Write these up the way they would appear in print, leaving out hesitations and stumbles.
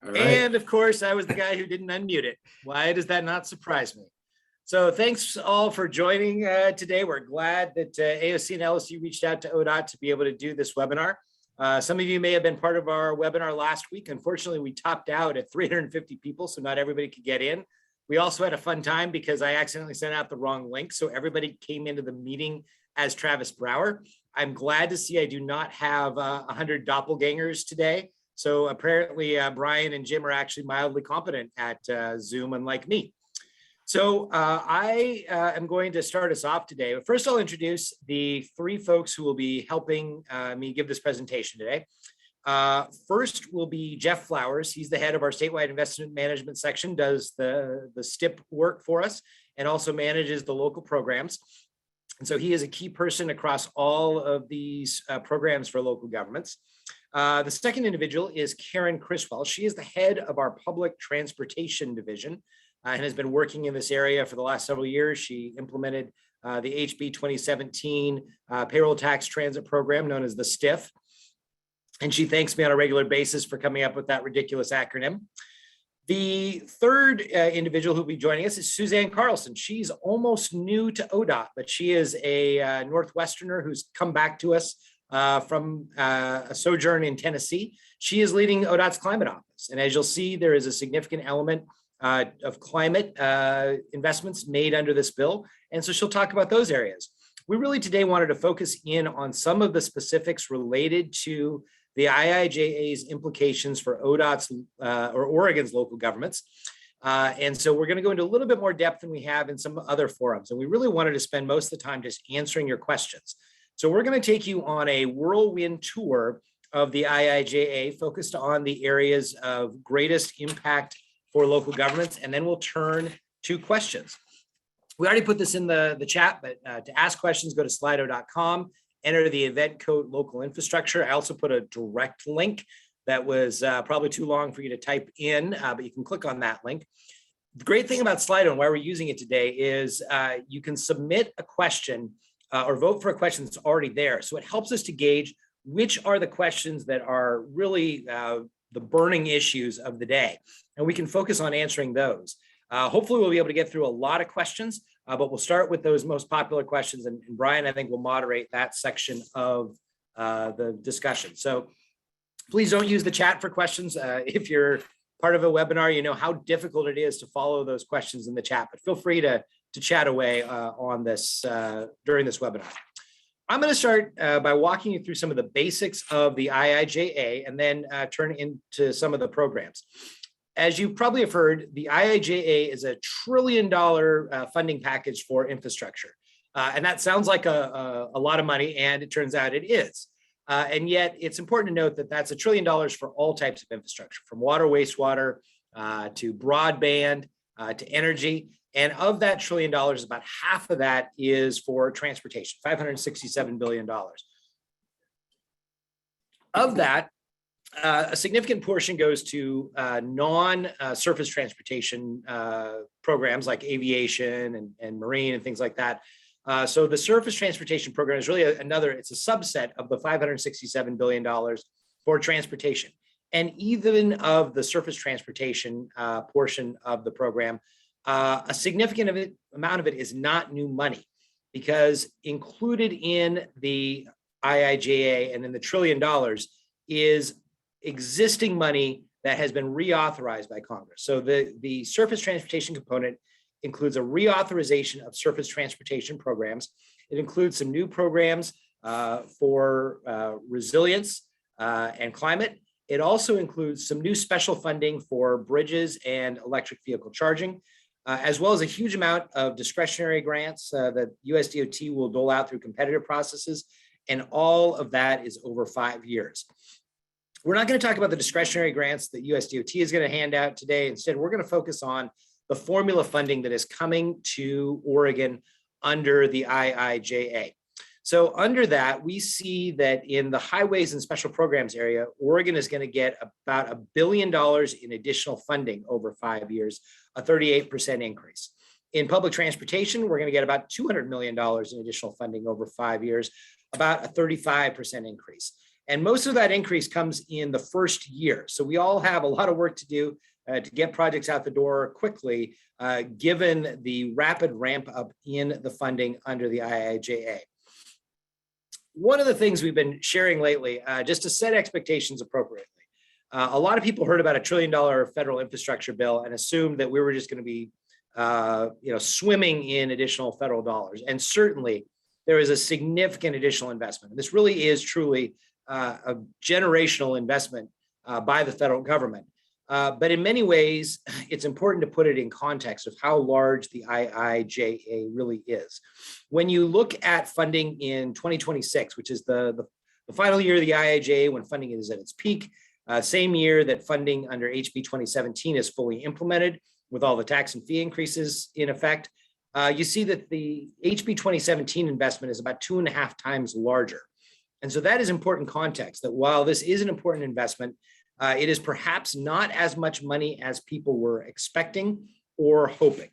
All right. And of course, I was the guy who didn't unmute it. Why does that not surprise me? So thanks all for joining today. We're glad that AOC and LSU reached out to ODOT to be able to do this webinar. Some of you may have been part of our webinar last week. Unfortunately, we topped out at 350 people, so not everybody could get in. We also had a fun time because I accidentally sent out the wrong link, so everybody came into the meeting as Travis Brower. I'm glad to see I do not have 100 doppelgangers today. So apparently Brian and Jim are actually mildly competent at Zoom, unlike me. So I am going to start us off today. But first, I'll introduce the three folks who will be helping me give this presentation today. First will be Jeff Flowers. He's the head of our statewide investment management section, does the STIP work for us, and also manages the local programs. And so he is a key person across all of these programs for local governments. The second individual is Karen Criswell. She is the head of our public transportation division and has been working in this area for the last several years. She implemented the HB 2017 payroll tax transit program known as the STIF. And she thanks me on a regular basis for coming up with that ridiculous acronym. The third individual who will be joining us is Suzanne Carlson. She's almost new to ODOT, but she is a Northwesterner who's come back to us from a sojourn in Tennessee. She is leading ODOT's climate office. And as you'll see, there is a significant element of climate investments made under this bill. And so she'll talk about those areas. We really today wanted to focus in on some of the specifics related to the IIJA's implications for ODOT's or Oregon's local governments. And so we're going to go into a little bit more depth than we have in some other forums. And we really wanted to spend most of the time just answering your questions. So we're going to take you on a whirlwind tour of the IIJA focused on the areas of greatest impact for local governments, and then we'll turn to questions. We already put this in the chat, but to ask questions, go to slido.com, enter the event code local infrastructure. I also put a direct link that was probably too long for you to type in, but you can click on that link. The great thing about Slido and why we're using it today is you can submit a question or vote for a question that's already there. So it helps us to gauge which are the questions that are really the burning issues of the day. And we can focus on answering those. Hopefully we'll be able to get through a lot of questions, but we'll start with those most popular questions. And Brian, I think, will moderate that section of the discussion. So please don't use the chat for questions. If you're part of a webinar, you know how difficult it is to follow those questions in the chat, but feel free to chat away on this during this webinar. I'm going to start by walking you through some of the basics of the IIJA and then turn into some of the programs. As you probably have heard, the IIJA is a $1 trillion funding package for infrastructure. And that sounds like a lot of money, and it turns out it is. And yet it's important to note that that's $1 trillion for all types of infrastructure, from water, wastewater, to broadband, to energy. And of that $1 trillion, about half of that is for transportation, $567 billion. Of that, a significant portion goes to non-surface transportation programs like aviation and marine and things like that. So the surface transportation program is really it's a subset of the $567 billion for transportation. And even of the surface transportation portion of the program, a significant amount of it is not new money, because included in the IIJA and in the $1 trillion is existing money that has been reauthorized by Congress. So the surface transportation component includes a reauthorization of surface transportation programs. It includes some new programs for resilience and climate. It also includes some new special funding for bridges and electric vehicle charging, as well as a huge amount of discretionary grants that USDOT will dole out through competitive processes. And all of that is over 5 years. We're not going to talk about the discretionary grants that USDOT is going to hand out today. Instead, we're going to focus on the formula funding that is coming to Oregon under the IIJA. So under that, we see that in the highways and special programs area, Oregon is going to get about $1 billion in additional funding over 5 years, a 38% increase. In public transportation, we're going to get about $200 million in additional funding over 5 years, about a 35% increase. And most of that increase comes in the first year. So we all have a lot of work to do to get projects out the door quickly, given the rapid ramp up in the funding under the IIJA. One of the things we've been sharing lately, just to set expectations appropriately, a lot of people heard about $1 trillion federal infrastructure bill and assumed that we were just going to be swimming in additional federal dollars. And certainly there is a significant additional investment. This really is truly a generational investment by the federal government. But in many ways, it's important to put it in context of how large the IIJA really is. When you look at funding in 2026, which is the final year of the IIJA when funding is at its peak, same year that funding under HB 2017 is fully implemented with all the tax and fee increases in effect, you see that the HB 2017 investment is about 2.5 times larger. And so that is important context, that while this is an important investment, it is perhaps not as much money as people were expecting or hoping.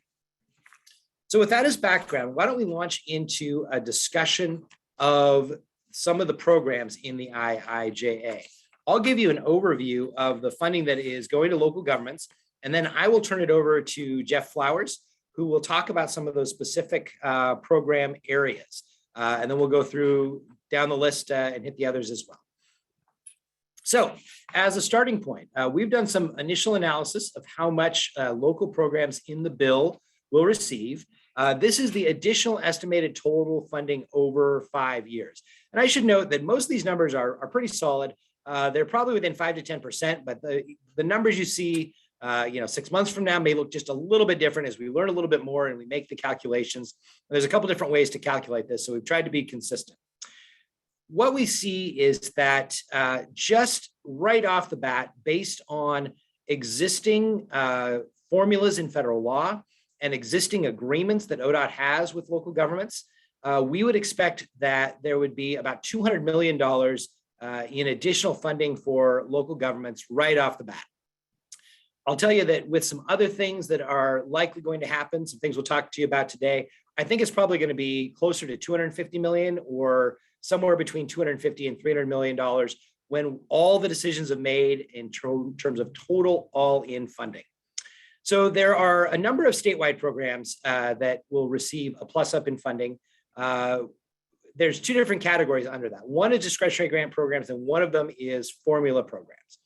So with that as background, why don't we launch into a discussion of some of the programs in the IIJA. I'll give you an overview of the funding that is going to local governments, and then I will turn it over to Jeff Flowers, who will talk about some of those specific program areas. And then we'll go through down the list and hit the others as well. So as a starting point, we've done some initial analysis of how much local programs in the bill will receive. This is the additional estimated total funding over 5 years. And I should note that most of these numbers are pretty solid. They're probably within 5 to 10%, but the numbers you see 6 months from now may look just a little bit different as we learn a little bit more and we make the calculations. And there's a couple different ways to calculate this, so we've tried to be consistent. What we see is that just right off the bat, based on existing formulas in federal law and existing agreements that ODOT has with local governments, we would expect that there would be about $200 million in additional funding for local governments right off the bat. I'll tell you that with some other things that are likely going to happen, some things we'll talk to you about today, I think it's probably going to be closer to 250 million or somewhere between 250 and $300 million when all the decisions are made in terms of total all-in funding. So there are a number of statewide programs that will receive a plus up in funding. There's 2 different categories under that. One is discretionary grant programs, and one of them is formula programs.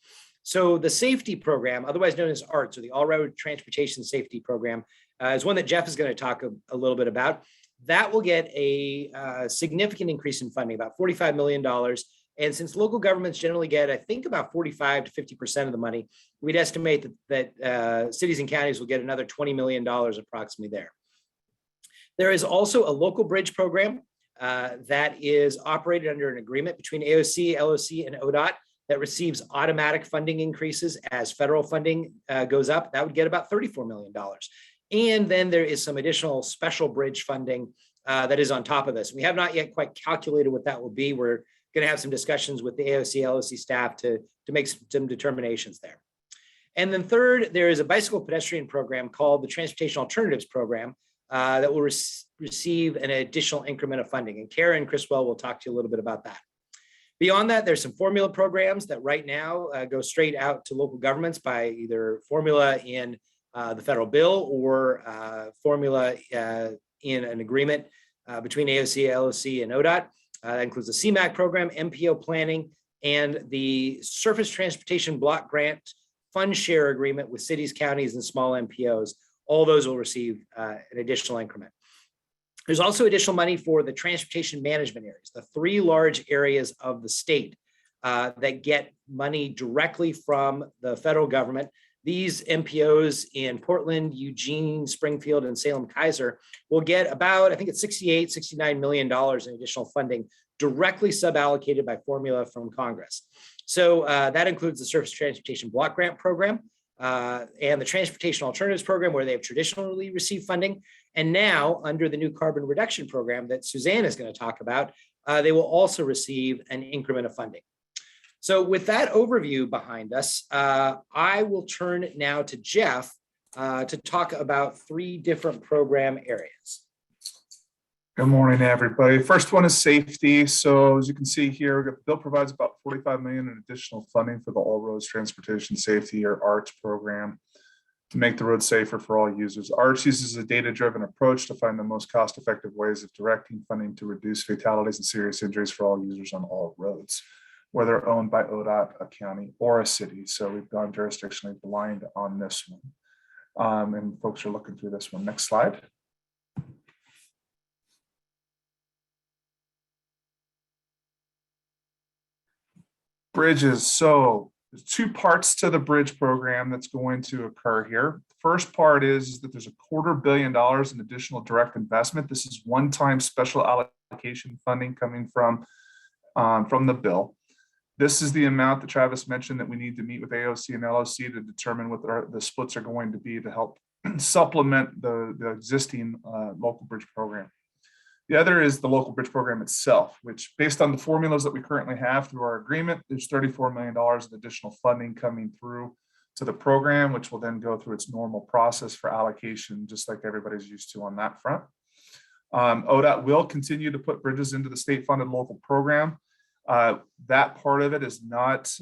So the safety program, otherwise known as ARTS, or the All Road Transportation Safety Program, is one that Jeff is going to talk a little bit about. That will get a significant increase in funding, about $45 million. And since local governments generally get, I think, about 45 to 50% of the money, we'd estimate that cities and counties will get another $20 million approximately there. There is also a local bridge program that is operated under an agreement between AOC, LOC, and ODOT that receives automatic funding increases as federal funding goes up. That would get about $34 million. And then there is some additional special bridge funding that is on top of this. We have not yet quite calculated what that will be. We're going to have some discussions with the AOC, LOC staff to make some determinations there. And then third, there is a bicycle pedestrian program called the Transportation Alternatives Program that will receive an additional increment of funding. And Karen Criswell will talk to you a little bit about that. Beyond that, there's some formula programs that right now go straight out to local governments by either formula in the federal bill or formula in an agreement between AOC, LOC, and ODOT. That includes the CMAQ program, MPO planning, and the Surface Transportation Block Grant Fund Share Agreement with cities, counties, and small MPOs. All those will receive an additional increment. There's also additional money for the transportation management areas, the 3 large areas of the state that get money directly from the federal government. These MPOs in Portland, Eugene, Springfield, and Salem-Keizer will get about, I think it's $69 million in additional funding directly suballocated by formula from Congress. So that includes the Surface Transportation Block Grant Program and the Transportation Alternatives Program, where they have traditionally received funding. And now, under the new Carbon Reduction Program that Suzanne is going to talk about, they will also receive an increment of funding. So with that overview behind us, I will turn now to Jeff to talk about 3 different program areas. Good morning, everybody. First one is safety. So as you can see here, the bill provides about 45 million in additional funding for the All Roads Transportation Safety, or ARTS program, to make the road safer for all users. ARTS uses a data-driven approach to find the most cost-effective ways of directing funding to reduce fatalities and serious injuries for all users on all roads, whether owned by ODOT, a county, or a city. So we've gone jurisdictionally blind on this one. And folks are looking through this one. Next slide. Bridges. So there's two parts to the bridge program that's going to occur here. The first part is that there's $250 million in additional direct investment. This is one-time special allocation funding coming from the bill. This is the amount that Travis mentioned that we need to meet with AOC and LOC to determine what the splits are going to be to help supplement the existing local bridge program. The other is the local bridge program itself, which, based on the formulas that we currently have through our agreement, there's $34 million of additional funding coming through to the program, which will then go through its normal process for allocation, just like everybody's used to on that front. ODOT will continue to put bridges into the state-funded local program. That part of it is not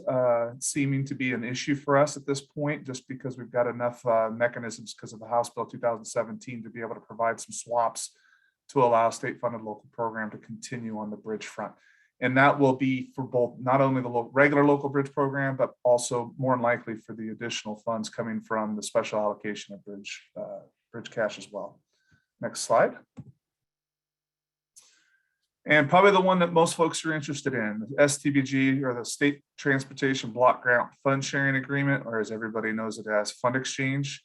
seeming to be an issue for us at this point, just because we've got enough mechanisms because of the House Bill 2017 to be able to provide some swaps to allow state-funded local program to continue on the bridge front. And that will be for both, not only the regular local bridge program, but also more than likely for the additional funds coming from the special allocation of bridge cash as well. Next slide. And probably the one that most folks are interested in, the STBG, or the State Transportation Block Grant Fund Sharing Agreement, or as everybody knows it as, Fund Exchange.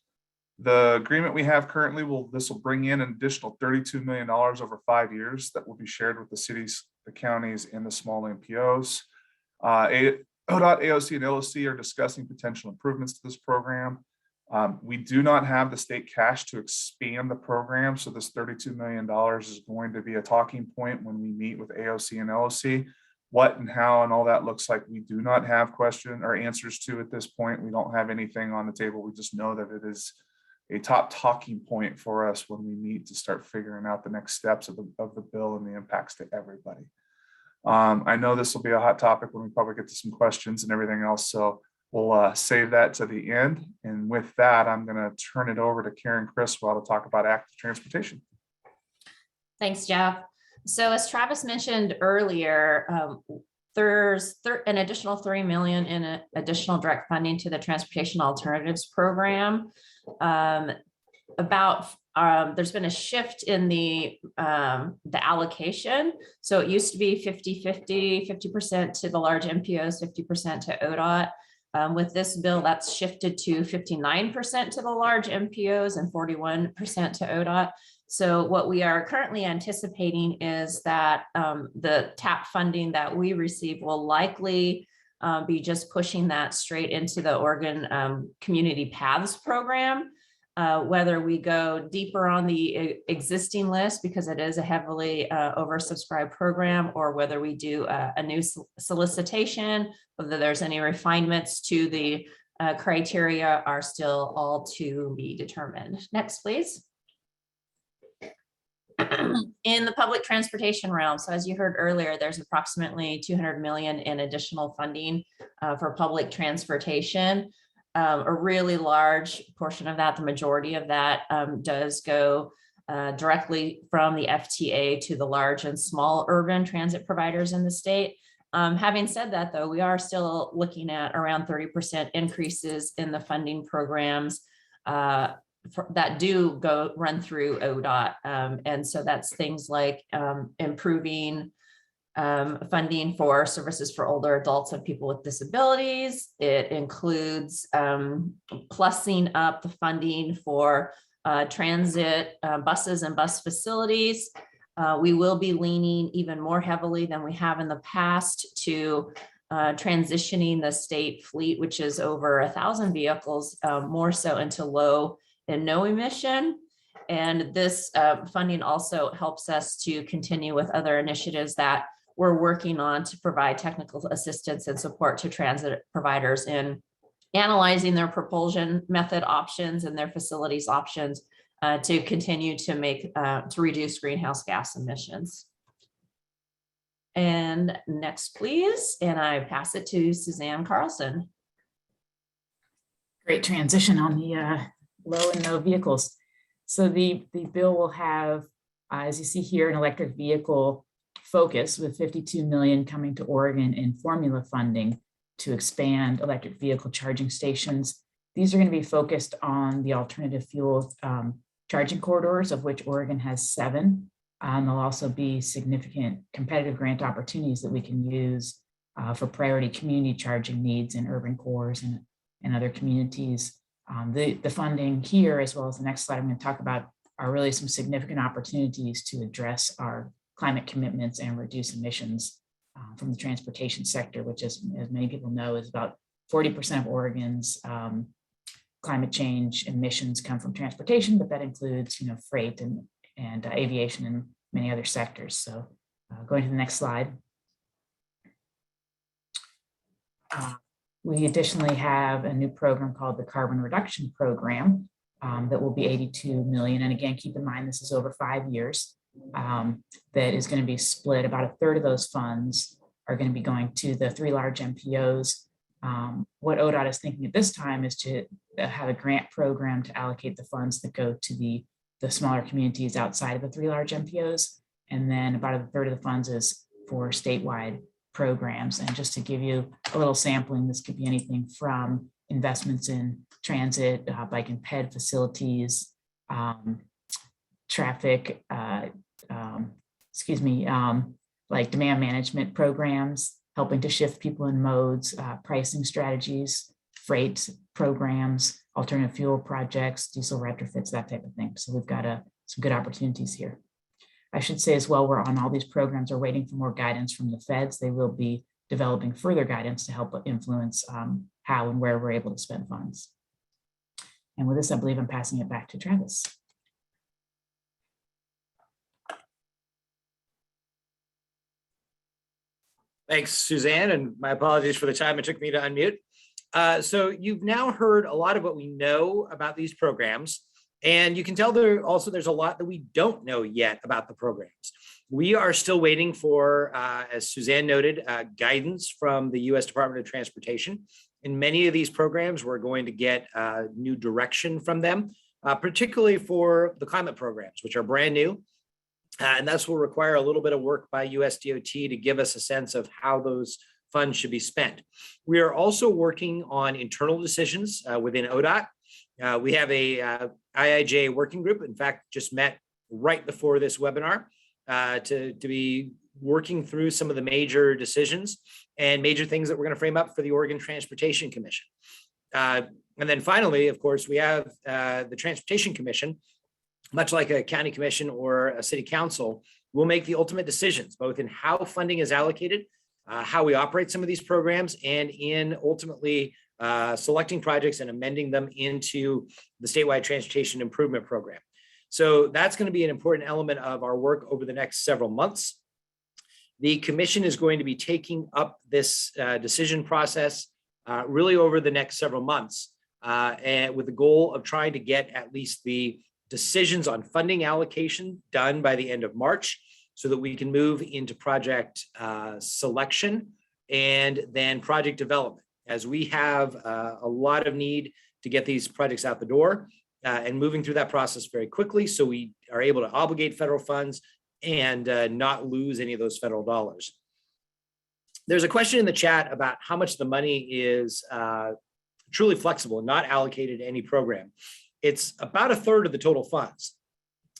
The agreement we have currently will bring in an additional $32 million over 5 years that will be shared with the cities, the counties, and the small MPOs. ODOT, AOC, and LOC are discussing potential improvements to this program. We do not have the state cash to expand the program, so this $32 million is going to be a talking point when we meet with AOC and LOC. What and how and all that looks like, we do not have question or answers to at this point. We don't have anything on the table. We just know that it is a top talking point for us when we meet to start figuring out the next steps of the bill and the impacts to everybody. I know this will be a hot topic when we probably get to some questions and everything else, so we'll save that to the end. And with that, I'm going to turn it over to Karen Criswell to talk about active transportation. Thanks, Jeff. So as Travis mentioned earlier, there's an additional $3 million in additional direct funding to the Transportation Alternatives Program. There's been a shift in the allocation. So it used to be 50% to the large MPOs, 50% to ODOT. With this bill, that's shifted to 59% to the large MPOs and 41% to ODOT. So what we are currently anticipating is that the TAP funding that we receive will likely be just pushing that straight into the Oregon Community Paths program. Whether we go deeper on the existing list because it is a heavily oversubscribed program, or whether we do a new solicitation, whether there's any refinements to the criteria are still all to be determined. Next, please. In the public transportation realm, so as you heard earlier, there's approximately $200 million in additional funding for public transportation. A really large portion of that, the majority of that, does go directly from the FTA to the large and small urban transit providers in the state. Having said that, though, we are still looking at around 30% increases in the funding programs that do run through ODOT. And so that's things like improving funding for services for older adults and people with disabilities. It includes plussing up the funding for transit buses and bus facilities. We will be leaning even more heavily than we have in the past to transitioning the state fleet, which is over 1,000 vehicles, more so into low and no emission. And this funding also helps us to continue with other initiatives that we're working on to provide technical assistance and support to transit providers in analyzing their propulsion method options and their facilities options, to continue to to reduce greenhouse gas emissions. And next, please. And I pass it to Suzanne Carlson. Great transition on the low and no vehicles. So the bill will have, as you see here, an electric vehicle focus with 52 million coming to Oregon in formula funding to expand electric vehicle charging stations. These are going to be focused on the alternative fuel charging corridors, of which Oregon has 7. There'll also be significant competitive grant opportunities that we can use for priority community charging needs in urban cores and other communities. The funding here, as well as the next slide I'm going to talk about, are really some significant opportunities to address our climate commitments and reduce emissions from the transportation sector, which, as many people know, is about 40% of Oregon's climate change emissions come from transportation, but that includes, freight and aviation and many other sectors. So going to the next slide. We additionally have a new program called the Carbon Reduction Program that will be 82 million. And again, keep in mind, this is over 5 years. That is going to be split. About a third of those funds are going to be going to the 3 large MPOs. What ODOT is thinking at this time is to have a grant program to allocate the funds that go to the smaller communities outside of the 3 large MPOs. And then about a third of the funds is for statewide programs. And just to give you a little sampling, this could be anything from investments in transit, bike and ped facilities, traffic, like demand management programs, helping to shift people in modes, pricing strategies, freight programs, alternative fuel projects, diesel retrofits, that type of thing. So we've got some good opportunities here. I should say as well, we're on all these programs are waiting for more guidance from the feds. They will be developing further guidance to help influence how and where we're able to spend funds. And with this, I believe I'm passing it back to Travis. Thanks, Suzanne, and my apologies for the time it took me to unmute. So you've now heard a lot of what we know about these programs, and you can tell there's a lot that we don't know yet about the programs. We are still waiting for, as Suzanne noted, guidance from the U.S. Department of Transportation. In many of these programs, we're going to get new direction from them, particularly for the climate programs, which are brand new. And that's will require a little bit of work by US DOT to give us a sense of how those funds should be spent. We are also working on internal decisions within ODOT. We have a IIJA working group, in fact, just met right before this webinar to be working through some of the major decisions and major things that we're going to frame up for the Oregon Transportation Commission. And then finally, of course, we have the Transportation Commission, much like a county commission or a city council, will make the ultimate decisions, both in how funding is allocated, how we operate some of these programs, and in ultimately selecting projects and amending them into the statewide transportation improvement program. So that's going to be an important element of our work over the next several months. The commission is going to be taking up this decision process really over the next several months, and with the goal of trying to get at least the decisions on funding allocation done by the end of March, so that we can move into project selection and then project development, as we have a lot of need to get these projects out the door and moving through that process very quickly, so we are able to obligate federal funds and not lose any of those federal dollars. There's a question in the chat about how much the money is truly flexible and not allocated to any program. It's about a third of the total funds.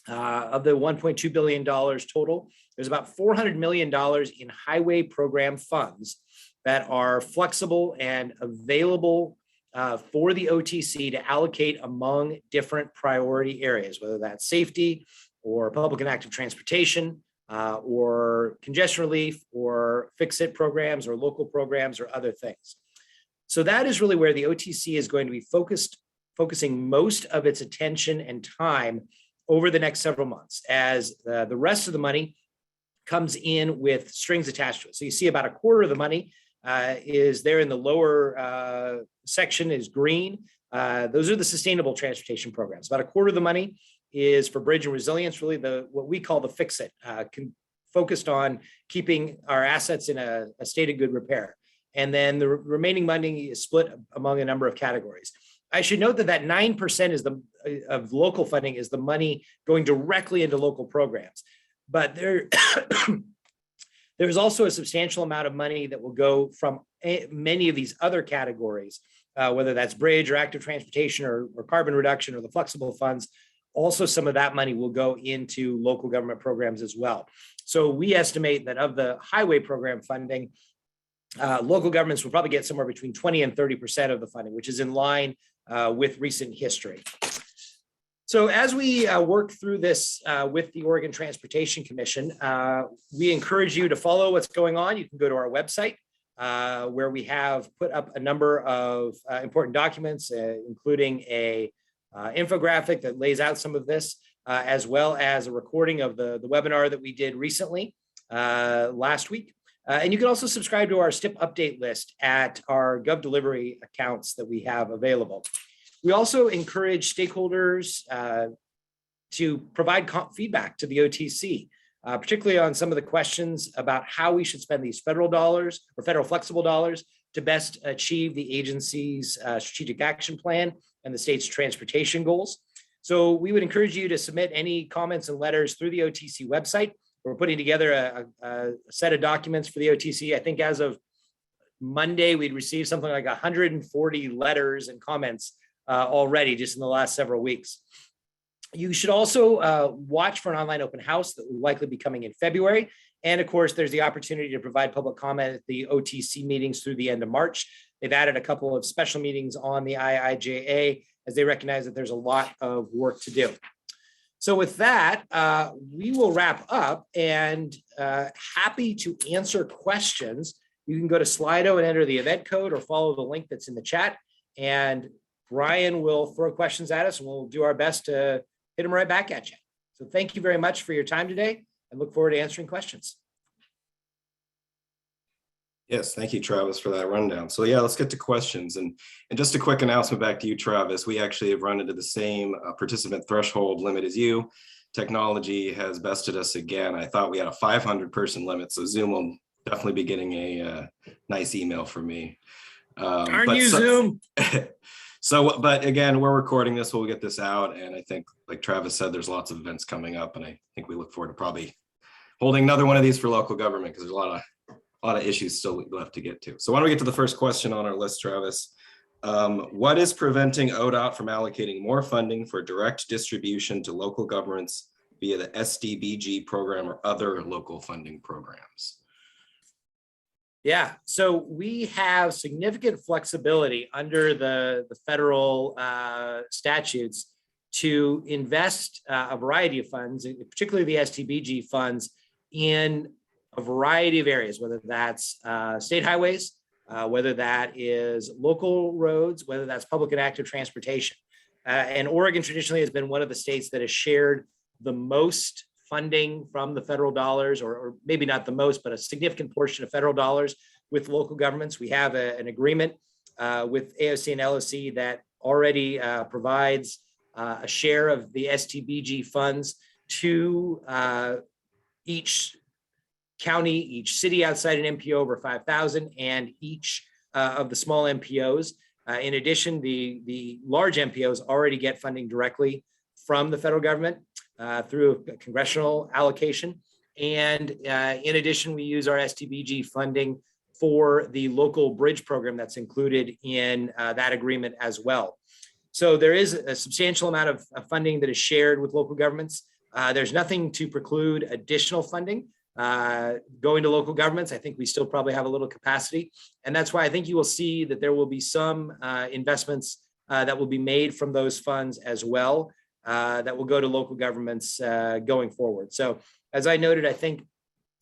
Of the $1.2 billion total, there's about $400 million in highway program funds that are flexible and available for the OTC to allocate among different priority areas, whether that's safety or public and active transportation or congestion relief or fix-it programs or local programs or other things. So that is really where the OTC is going to be focusing most of its attention and time over the next several months, as the rest of the money comes in with strings attached to it. So you see about a quarter of the money is there in the lower section is green. Those are the sustainable transportation programs. About a quarter of the money is for bridge and resilience, really what we call the fix it, focused on keeping our assets in a state of good repair. And then the remaining money is split among a number of categories. I should note that 9% of local funding is the money going directly into local programs. But there's also a substantial amount of money that will go from many of these other categories, whether that's bridge or active transportation or carbon reduction or the flexible funds. Also, some of that money will go into local government programs as well. So we estimate that of the highway program funding, local governments will probably get somewhere between 20 and 30% of the funding, which is in line with recent history. So as we work through this with the Oregon Transportation Commission, we encourage you to follow what's going on. You can go to our website where we have put up a number of important documents, including a infographic that lays out some of this, as well as a recording of the webinar that we did recently last week. And you can also subscribe to our STIP update list at our GovDelivery accounts that we have available. We also encourage stakeholders to provide feedback to the OTC, particularly on some of the questions about how we should spend these federal dollars or federal flexible dollars to best achieve the agency's strategic action plan and the state's transportation goals. So we would encourage you to submit any comments and letters through the OTC website. We're putting together a set of documents for the OTC. I think as of Monday, we'd received something like 140 letters and comments already just in the last several weeks. You should also watch for an online open house that will likely be coming in February. And of course, there's the opportunity to provide public comment at the OTC meetings through the end of March. They've added a couple of special meetings on the IIJA as they recognize that there's a lot of work to do. So with that, we will wrap up and happy to answer questions. You can go to Slido and enter the event code or follow the link that's in the chat. And Brian will throw questions at us and we'll do our best to hit them right back at you. So thank you very much for your time today and look forward to answering questions. Yes, thank you, Travis, for that rundown. So yeah, let's get to questions. And just a quick announcement back to you, Travis. We actually have run into the same participant threshold limit as you. Technology has bested us again. I thought we had a 500-person limit, so Zoom will definitely be getting a nice email from me. Aren't you, Zoom? So, but again, we're recording this, we'll get this out. And I think, like Travis said, there's lots of events coming up. And I think we look forward to probably holding another one of these for local government because there's a lot of issues still left to get to. So why don't we get to the first question on our list, Travis? What is preventing ODOT from allocating more funding for direct distribution to local governments via the SDBG program or other local funding programs? Yeah, so we have significant flexibility under the federal statutes to invest a variety of funds, particularly the SDBG funds, in a variety of areas, whether that's state highways, whether that is local roads, whether that's public and active transportation. And Oregon traditionally has been one of the states that has shared the most funding from the federal dollars, or maybe not the most, but a significant portion of federal dollars with local governments. We have an agreement with AOC and LOC that already provides a share of the STBG funds to each county, each city outside an MPO over 5,000, and each of the small MPOs. In addition, the large MPOs already get funding directly from the federal government through a congressional allocation. And in addition, we use our STBG funding for the local bridge program that's included in that agreement as well. So there is a substantial amount of funding that is shared with local governments. There's nothing to preclude additional funding going to local governments. I think we still probably have a little capacity. And that's why I think you will see that there will be some investments that will be made from those funds as well that will go to local governments going forward. So as I noted, I think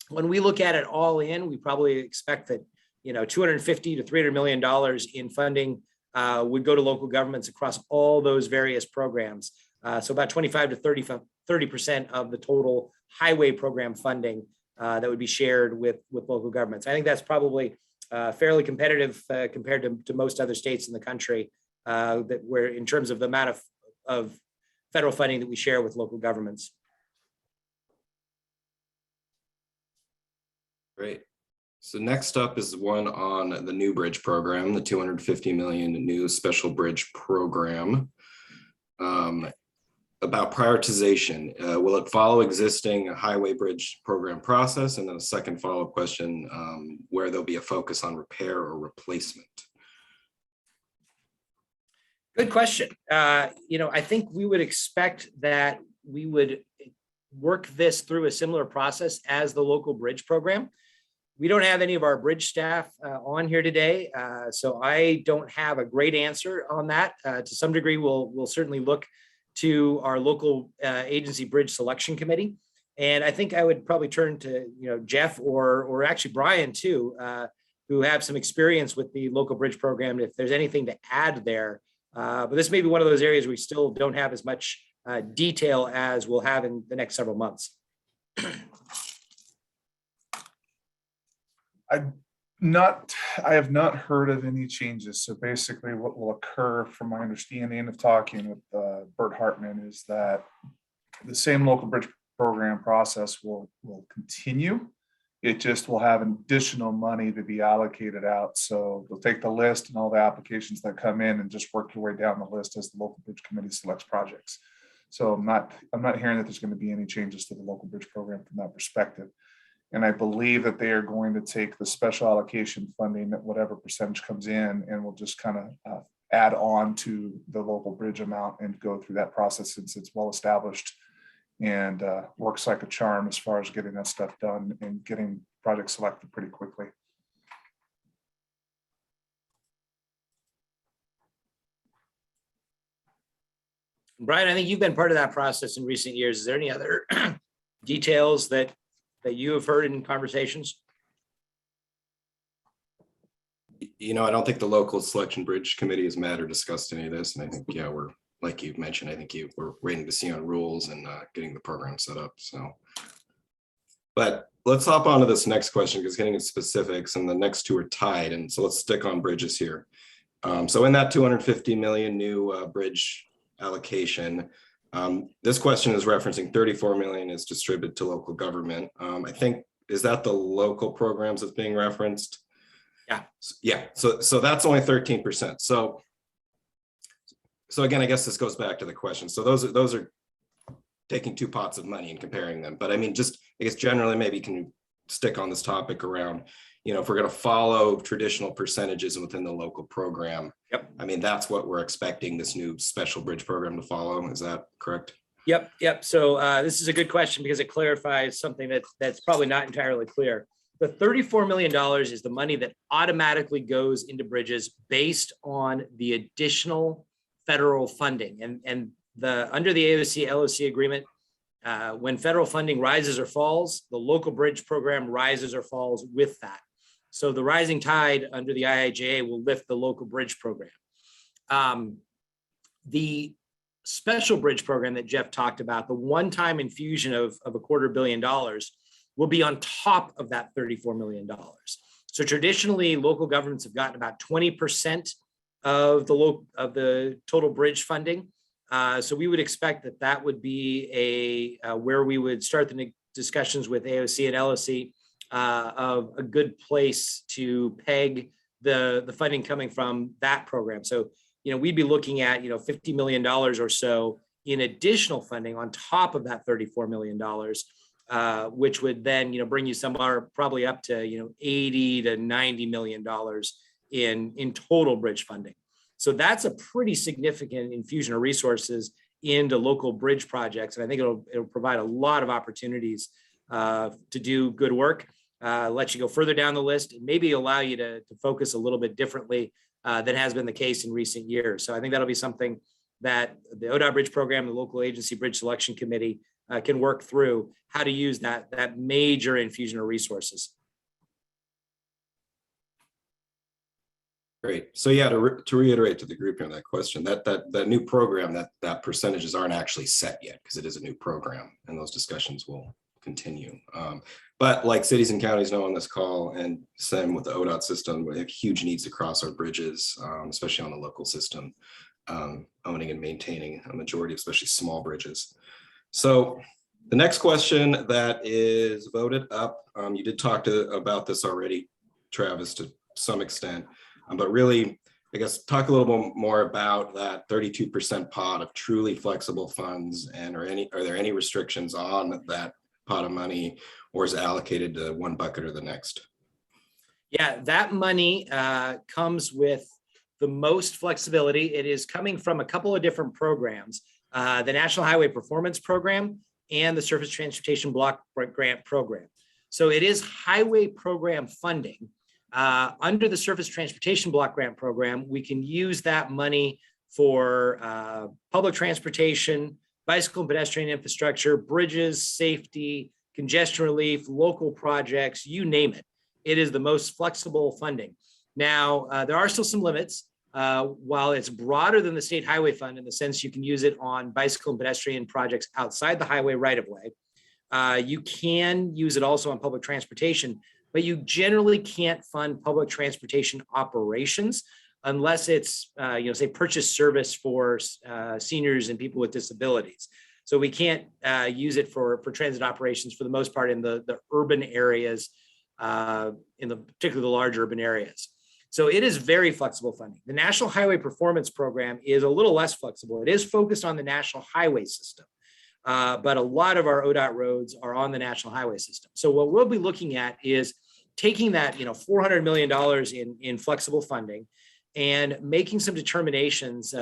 when we look at it all in, we probably expect that, $250 to $300 million in funding would go to local governments across all those various programs. So about 25 to 30% of the total highway program funding that would be shared with local governments. I think that's probably fairly competitive compared to most other states in the country, that where in terms of the amount of federal funding that we share with local governments. Great. So next up is one on the new bridge program, the 250 million new special bridge program. About prioritization, will it follow existing highway bridge program process? And then a second follow-up question, where there'll be a focus on repair or replacement. Good question. I think we would expect that we would work this through a similar process as the local bridge program. We don't have any of our bridge staff on here today, so I don't have a great answer on that. To some degree, we'll certainly look to our local agency bridge selection committee. And I think I would probably turn to Jeff or actually Brian too, who have some experience with the local bridge program, if there's anything to add there. But this may be one of those areas we still don't have as much detail as we'll have in the next several months. I have not heard of any changes. So basically what will occur, from my understanding of talking with Bert Hartman, is that the same local bridge program process will continue. It just will have additional money to be allocated out. So they'll take the list and all the applications that come in and just work your way down the list as the local bridge committee selects projects. So I'm not hearing that there's going to be any changes to the local bridge program from that perspective. And I believe that they are going to take the special allocation funding at whatever percentage comes in, and will just kind of add on to the local bridge amount and go through that process, since it's well established and works like a charm as far as getting that stuff done and getting projects selected pretty quickly. Brian, I think you've been part of that process in recent years. Is there any other details that you have heard in conversations? I don't think the local selection bridge committee has met or discussed any of this. And I think, yeah, we're, like you've mentioned, I think we're waiting to see on rules and getting the program set up. So, but let's hop on to this next question, because getting into specifics, and the next two are tied. And so let's stick on bridges here. So in that 250 million new bridge allocation, this question is referencing 34 million is distributed to local government. I think, is that the local programs that's being referenced? Yeah. Yeah. So that's only 13%. So again, I guess this goes back to the question. So those are taking two pots of money and comparing them. But I mean, just, I guess generally, maybe can stick on this topic around, if we're going to follow traditional percentages within the local program. Yep. I mean, that's what we're expecting this new special bridge program to follow. Is that correct? Yep. So this is a good question, because it clarifies something that's probably not entirely clear. The $34 million is the money that automatically goes into bridges based on the additional federal funding. And under the AOC LOC agreement, when federal funding rises or falls, the local bridge program rises or falls with that. So the rising tide under the IIJA will lift the local bridge program. The special bridge program that Jeff talked about, the one-time infusion of $250 million, will be on top of that $34 million. So traditionally, local governments have gotten about 20% of the total bridge funding. So we would expect that would be where we would start the discussions with AOC and LOC of a good place to peg the funding coming from that program. So, we'd be looking at, $50 million or so in additional funding on top of that $34 million, which would then, bring you somewhere probably up to, $80 to $90 million in total bridge funding. So that's a pretty significant infusion of resources into local bridge projects. And I think it'll provide a lot of opportunities to do good work, let you go further down the list, and maybe allow you to focus a little bit differently than has been the case in recent years. So I think that'll be something that the ODOT Bridge Program, the local agency bridge selection committee can work through how to use that major infusion of resources. Great. So yeah, to reiterate to the group on that question, that new program, that percentages aren't actually set yet, because it is a new program, and those discussions will continue. But like cities and counties know on this call, and same with the ODOT system, we have huge needs across our bridges, especially on the local system. owning and maintaining a majority, especially small bridges. So the next question that is voted up, you did talk about this already, Travis, to some extent, but really, I guess, talk a little bit more about that 32% pot of truly flexible funds, and are there any restrictions on that pot of money, or is it allocated to one bucket or the next? Yeah, that money comes with the most flexibility. It is coming from a couple of different programs, the National Highway Performance Program and the Surface Transportation Block Grant Program. So it is highway program funding. Under the Surface Transportation Block Grant Program, we can use that money for public transportation, bicycle and pedestrian infrastructure, bridges, safety, congestion relief, local projects, you name it. It is the most flexible funding. Now, there are still some limits. While it's broader than the state highway fund in the sense you can use it on bicycle and pedestrian projects outside the highway right of way, you can use it also on public transportation, but you generally can't fund public transportation operations unless it's, say, purchase service for seniors and people with disabilities. So we can't use it for transit operations for the most part in the urban areas, particularly the large urban areas. So it is very flexible funding. The National Highway Performance Program is a little less flexible. It is focused on the national highway system, but a lot of our ODOT roads are on the national highway system. So what we'll be looking at is taking that, $400 million in flexible funding and making some determinations.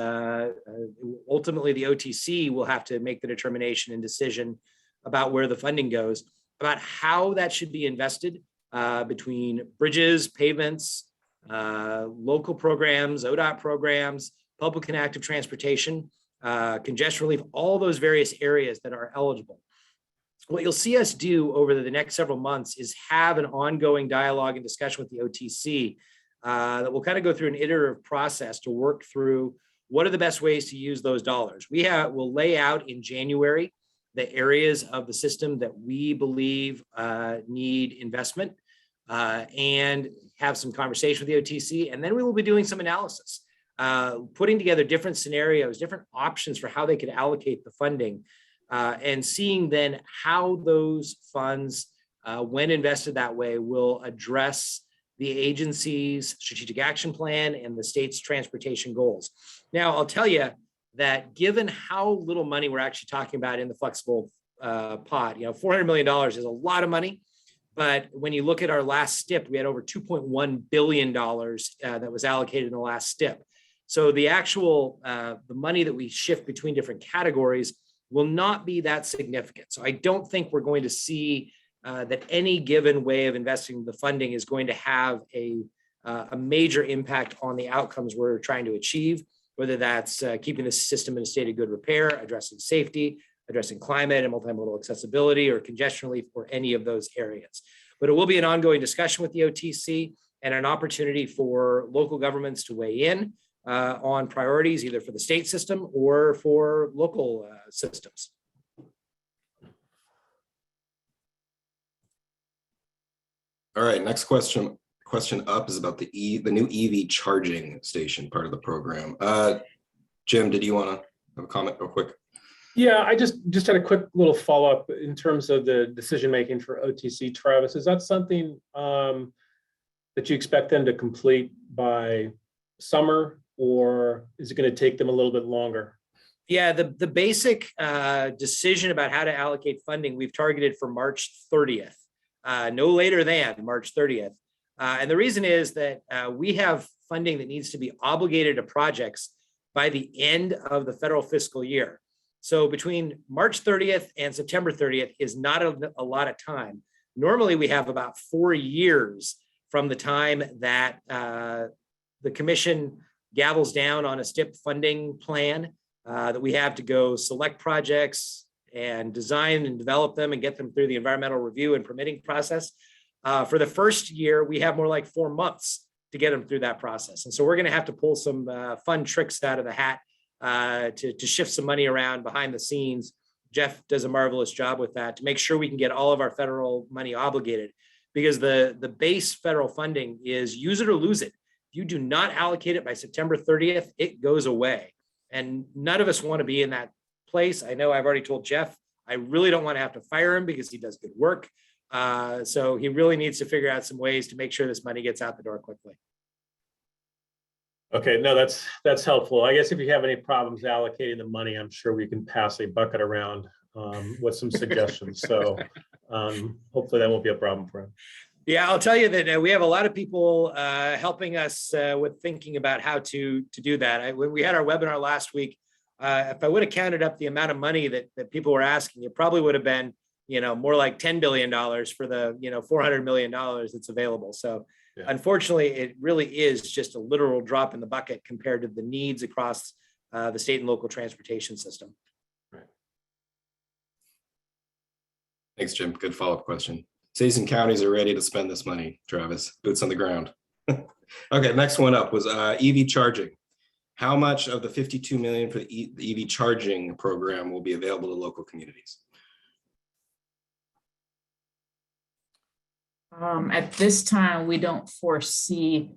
Ultimately, the OTC will have to make the determination and decision about where the funding goes, about how that should be invested between bridges, pavements, local programs, ODOT programs, public and active transportation, congestion relief, all those various areas that are eligible. What you'll see us do over the next several months is have an ongoing dialogue and discussion with the OTC that will kind of go through an iterative process to work through what are the best ways to use those dollars. We'll lay out in January the areas of the system that we believe need investment and have some conversation with the OTC. And then we will be doing some analysis, putting together different scenarios, different options for how they could allocate the funding, and seeing then how those funds, when invested that way, will address the agency's strategic action plan and the state's transportation goals. Now, I'll tell you that given how little money we're actually talking about in the flexible pot, $400 million is a lot of money. But when you look at our last STIP, we had over $2.1 billion that was allocated in the last STIP. So the actual the money that we shift between different categories will not be that significant. So I don't think we're going to see that any given way of investing the funding is going to have a major impact on the outcomes we're trying to achieve, whether that's keeping the system in a state of good repair, addressing safety, addressing climate and multimodal accessibility, or congestion relief, or any of those areas. But it will be an ongoing discussion with the OTC and an opportunity for local governments to weigh in on priorities, either for the state system or for local systems. All right, next question up is about the new EV charging station part of the program. Jim, did you want to have a comment real quick? Yeah, I just had a quick little follow-up in terms of the decision-making for OTC. Travis, is that something that you expect them to complete by summer, or is it going to take them a little bit longer? Yeah, the basic decision about how to allocate funding, we've targeted for March 30th, no later than March 30th. And the reason is that we have funding that needs to be obligated to projects by the end of the federal fiscal year. So between March 30th and September 30th is not a lot of time. Normally, we have about 4 years from the time that the commission gavels down on a STIP funding plan that we have to go select projects and design and develop them and get them through the environmental review and permitting process. For the first year, we have more like 4 months to get them through that process. And so we're going to have to pull some fun tricks out of the hat to shift some money around behind the scenes. Jeff does a marvelous job with that to make sure we can get all of our federal money obligated, because the base federal funding is use it or lose it. If you do not allocate it by September 30th, it goes away. And none of us want to be in that place. I know I've already told Jeff, I really don't want to have to fire him because he does good work. So he really needs to figure out some ways to make sure this money gets out the door quickly. Okay, no, that's helpful. I guess if you have any problems allocating the money, I'm sure we can pass a bucket around with some suggestions. So hopefully that won't be a problem for him. Yeah, I'll tell you that we have a lot of people helping us with thinking about how to do that. When we had our webinar last week, if I would have counted up the amount of money that people were asking, it probably would have been, more like $10 billion for the, $400 million that's available. So yeah. Unfortunately, it really is just a literal drop in the bucket compared to the needs across the state and local transportation system. Right. Thanks, Jim. Good follow-up question. Cities and counties are ready to spend this money, Travis. Boots on the ground. Okay, next one up was EV charging. How much of the 52 million for the EV charging program will be available to local communities? At this time, we don't foresee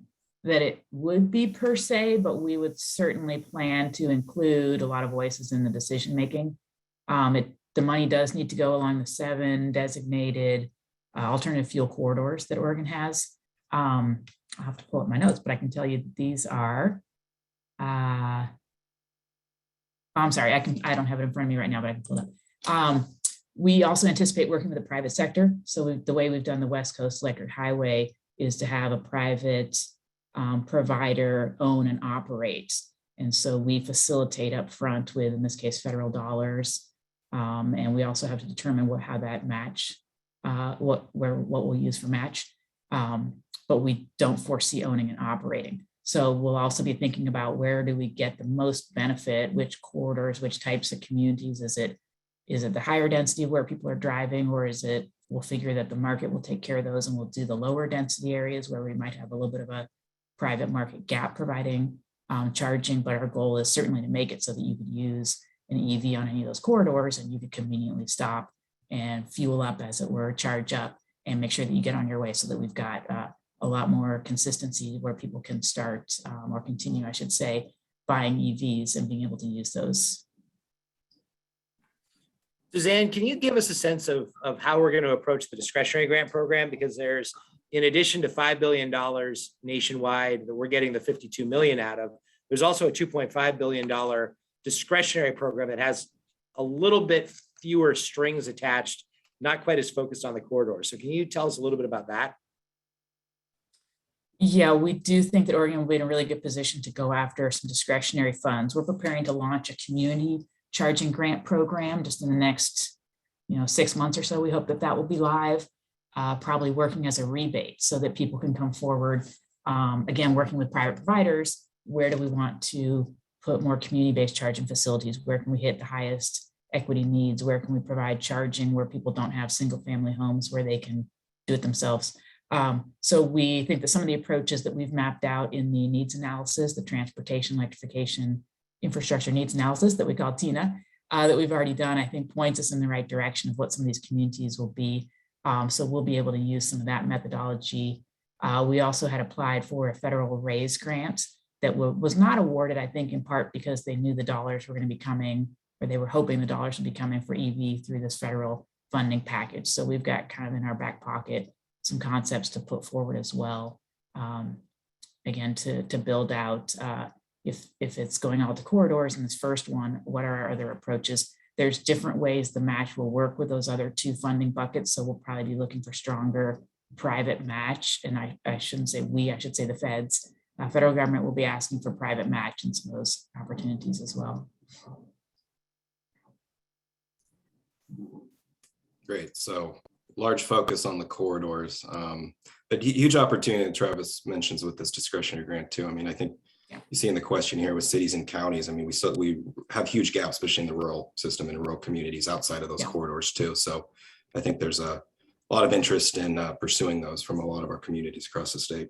that it would be per se, but we would certainly plan to include a lot of voices in the decision making. The money does need to go along the 7 designated alternative fuel corridors that Oregon has. I'll have to pull up my notes, but I can tell you these are. I'm sorry, I don't have it in front of me right now, but I can pull it up. We also anticipate working with the private sector. So the way we've done the West Coast Electric Highway is to have a private provider own and operate. And so we facilitate up front with, in this case, federal dollars. And we also have to determine how that match, what we'll use for match. But we don't foresee owning and operating. So we'll also be thinking about where do we get the most benefit, which corridors, which types of communities. Is it the higher density where people are driving, or is it, we'll figure that the market will take care of those and we'll do the lower density areas where we might have a little bit of a private market gap providing charging, but our goal is certainly to make it so that you could use an EV on any of those corridors and you could conveniently stop and fuel up, as it were, charge up and make sure that you get on your way, so that we've got a lot more consistency where people can start or continue, I should say, buying EVs and being able to use those. Suzanne, can you give us a sense of how we're going to approach the discretionary grant program? Because there's, in addition to $5 billion nationwide that we're getting the 52 million out of, there's also a $2.5 billion discretionary program that has a little bit fewer strings attached, not quite as focused on the corridor. So can you tell us a little bit about that? Yeah, we do think that Oregon will be in a really good position to go after some discretionary funds. We're preparing to launch a community charging grant program just in the next 6 months or so. We hope that will be live, probably working as a rebate so that people can come forward. Again, working with private providers, where do we want to put more community-based charging facilities? Where can we hit the highest equity needs? Where can we provide charging where people don't have single family homes where they can do it themselves? So we think that some of the approaches that we've mapped out in the needs analysis, the transportation electrification infrastructure needs analysis that we call TINA, that we've already done, I think points us in the right direction of what some of these communities will be. So we'll be able to use some of that methodology. We also had applied for a federal RAISE grant that was not awarded, I think, in part because they knew the dollars were going to be coming, or they were hoping the dollars would be coming for EV through this federal funding package. So we've got kind of in our back pocket some concepts to put forward as well. Again, to build out, if it's going out to corridors in this first one, what are our other approaches? There's different ways the match will work with those other 2 funding buckets. So we'll probably be looking for stronger private match. And I shouldn't say we, I should say the feds. Federal government will be asking for private match in some of those opportunities as well. Great. So large focus on the corridors, but huge opportunity Travis mentions with this discretionary grant too. I mean, I think you see in the question here with cities and counties, I mean, we have huge gaps, especially in the rural system and rural communities outside of those corridors too. So I think there's a lot of interest in pursuing those from a lot of our communities across the state.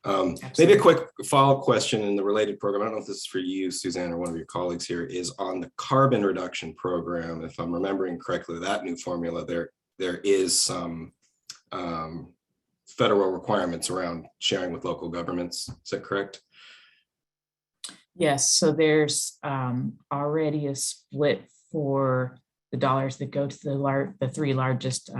Maybe a quick follow-up question in the related program. I don't know if this is for you, Suzanne, or one of your colleagues here, is on the carbon reduction program. If I'm remembering correctly, that new formula, there is some federal requirements around sharing with local governments. Is that correct? Yes, so there's already a split for the dollars that go to the three largest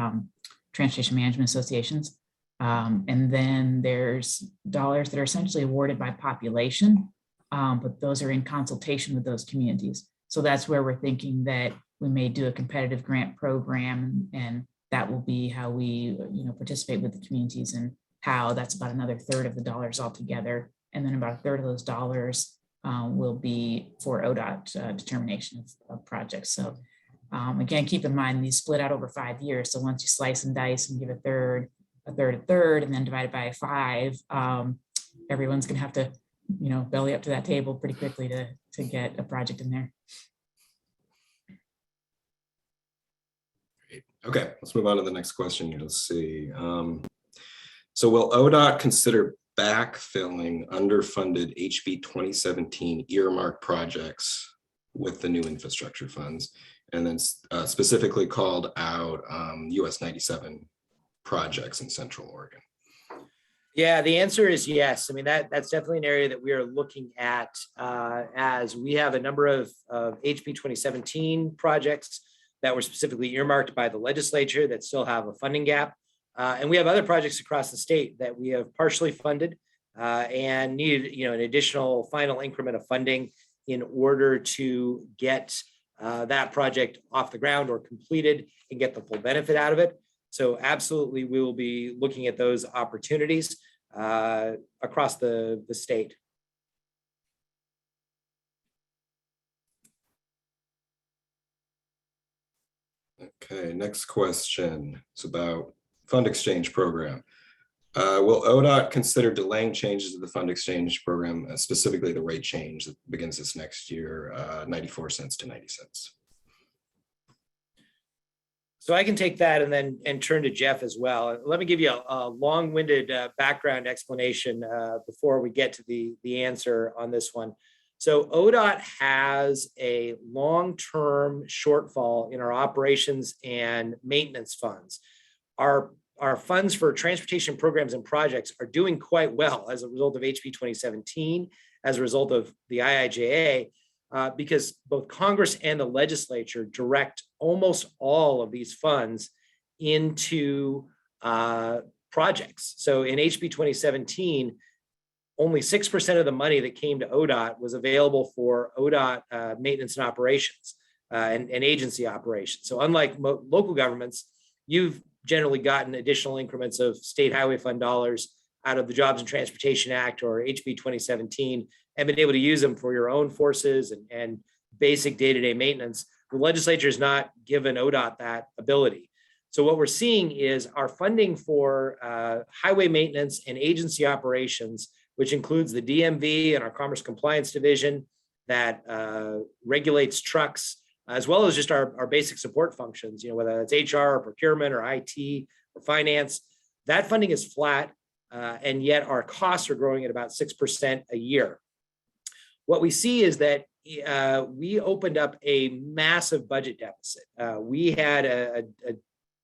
transportation management associations. And then there's dollars that are essentially awarded by population, but those are in consultation with those communities. So that's where we're thinking that we may do a competitive grant program, and that will be how we, participate with the communities, and how that's about another third of the dollars altogether. And then about a third of those dollars will be for ODOT determination of projects. So again, keep in mind these split out over 5 years. So once you slice and dice and give a third, and then divide it by 5, everyone's going to have to, belly up to that table pretty quickly to get a project in there. Okay, let's move on to the next question here. Let's see. So will ODOT consider backfilling underfunded HB 2017 earmark projects with the new infrastructure funds? And then specifically called out US 97 projects in Central Oregon. Yeah, the answer is yes. I mean, that's definitely an area that we are looking at as we have a number of HB 2017 projects that were specifically earmarked by the legislature that still have a funding gap. And we have other projects across the state that we have partially funded and needed, an additional final increment of funding in order to get that project off the ground or completed and get the full benefit out of it. So absolutely, we will be looking at those opportunities across the state. Okay, next question. It's about fund exchange program. Will ODOT consider delaying changes to the fund exchange program, specifically the rate change that begins this next year, 94 cents to 90 cents? So I can take that and turn to Jeff as well. Let me give you a long-winded background explanation before we get to the answer on this one. So ODOT has a long-term shortfall in our operations and maintenance funds. Our funds for transportation programs and projects are doing quite well as a result of HB 2017, as a result of the IIJA, because both Congress and the legislature direct almost all of these funds into projects. So in HB 2017, only 6% of the money that came to ODOT was available for ODOT maintenance and operations and agency operations. So unlike local governments, you've generally gotten additional increments of state highway fund dollars out of the Jobs and Transportation Act or HB 2017 and been able to use them for your own forces and basic day-to-day maintenance. The legislature has not given ODOT that ability. So what we're seeing is our funding for highway maintenance and agency operations, which includes the DMV and our Commerce Compliance Division that regulates trucks, as well as just our basic support functions, whether it's HR or procurement or IT or finance. That funding is flat, and yet our costs are growing at about 6% a year. What we see is that we opened up a massive budget deficit. We had a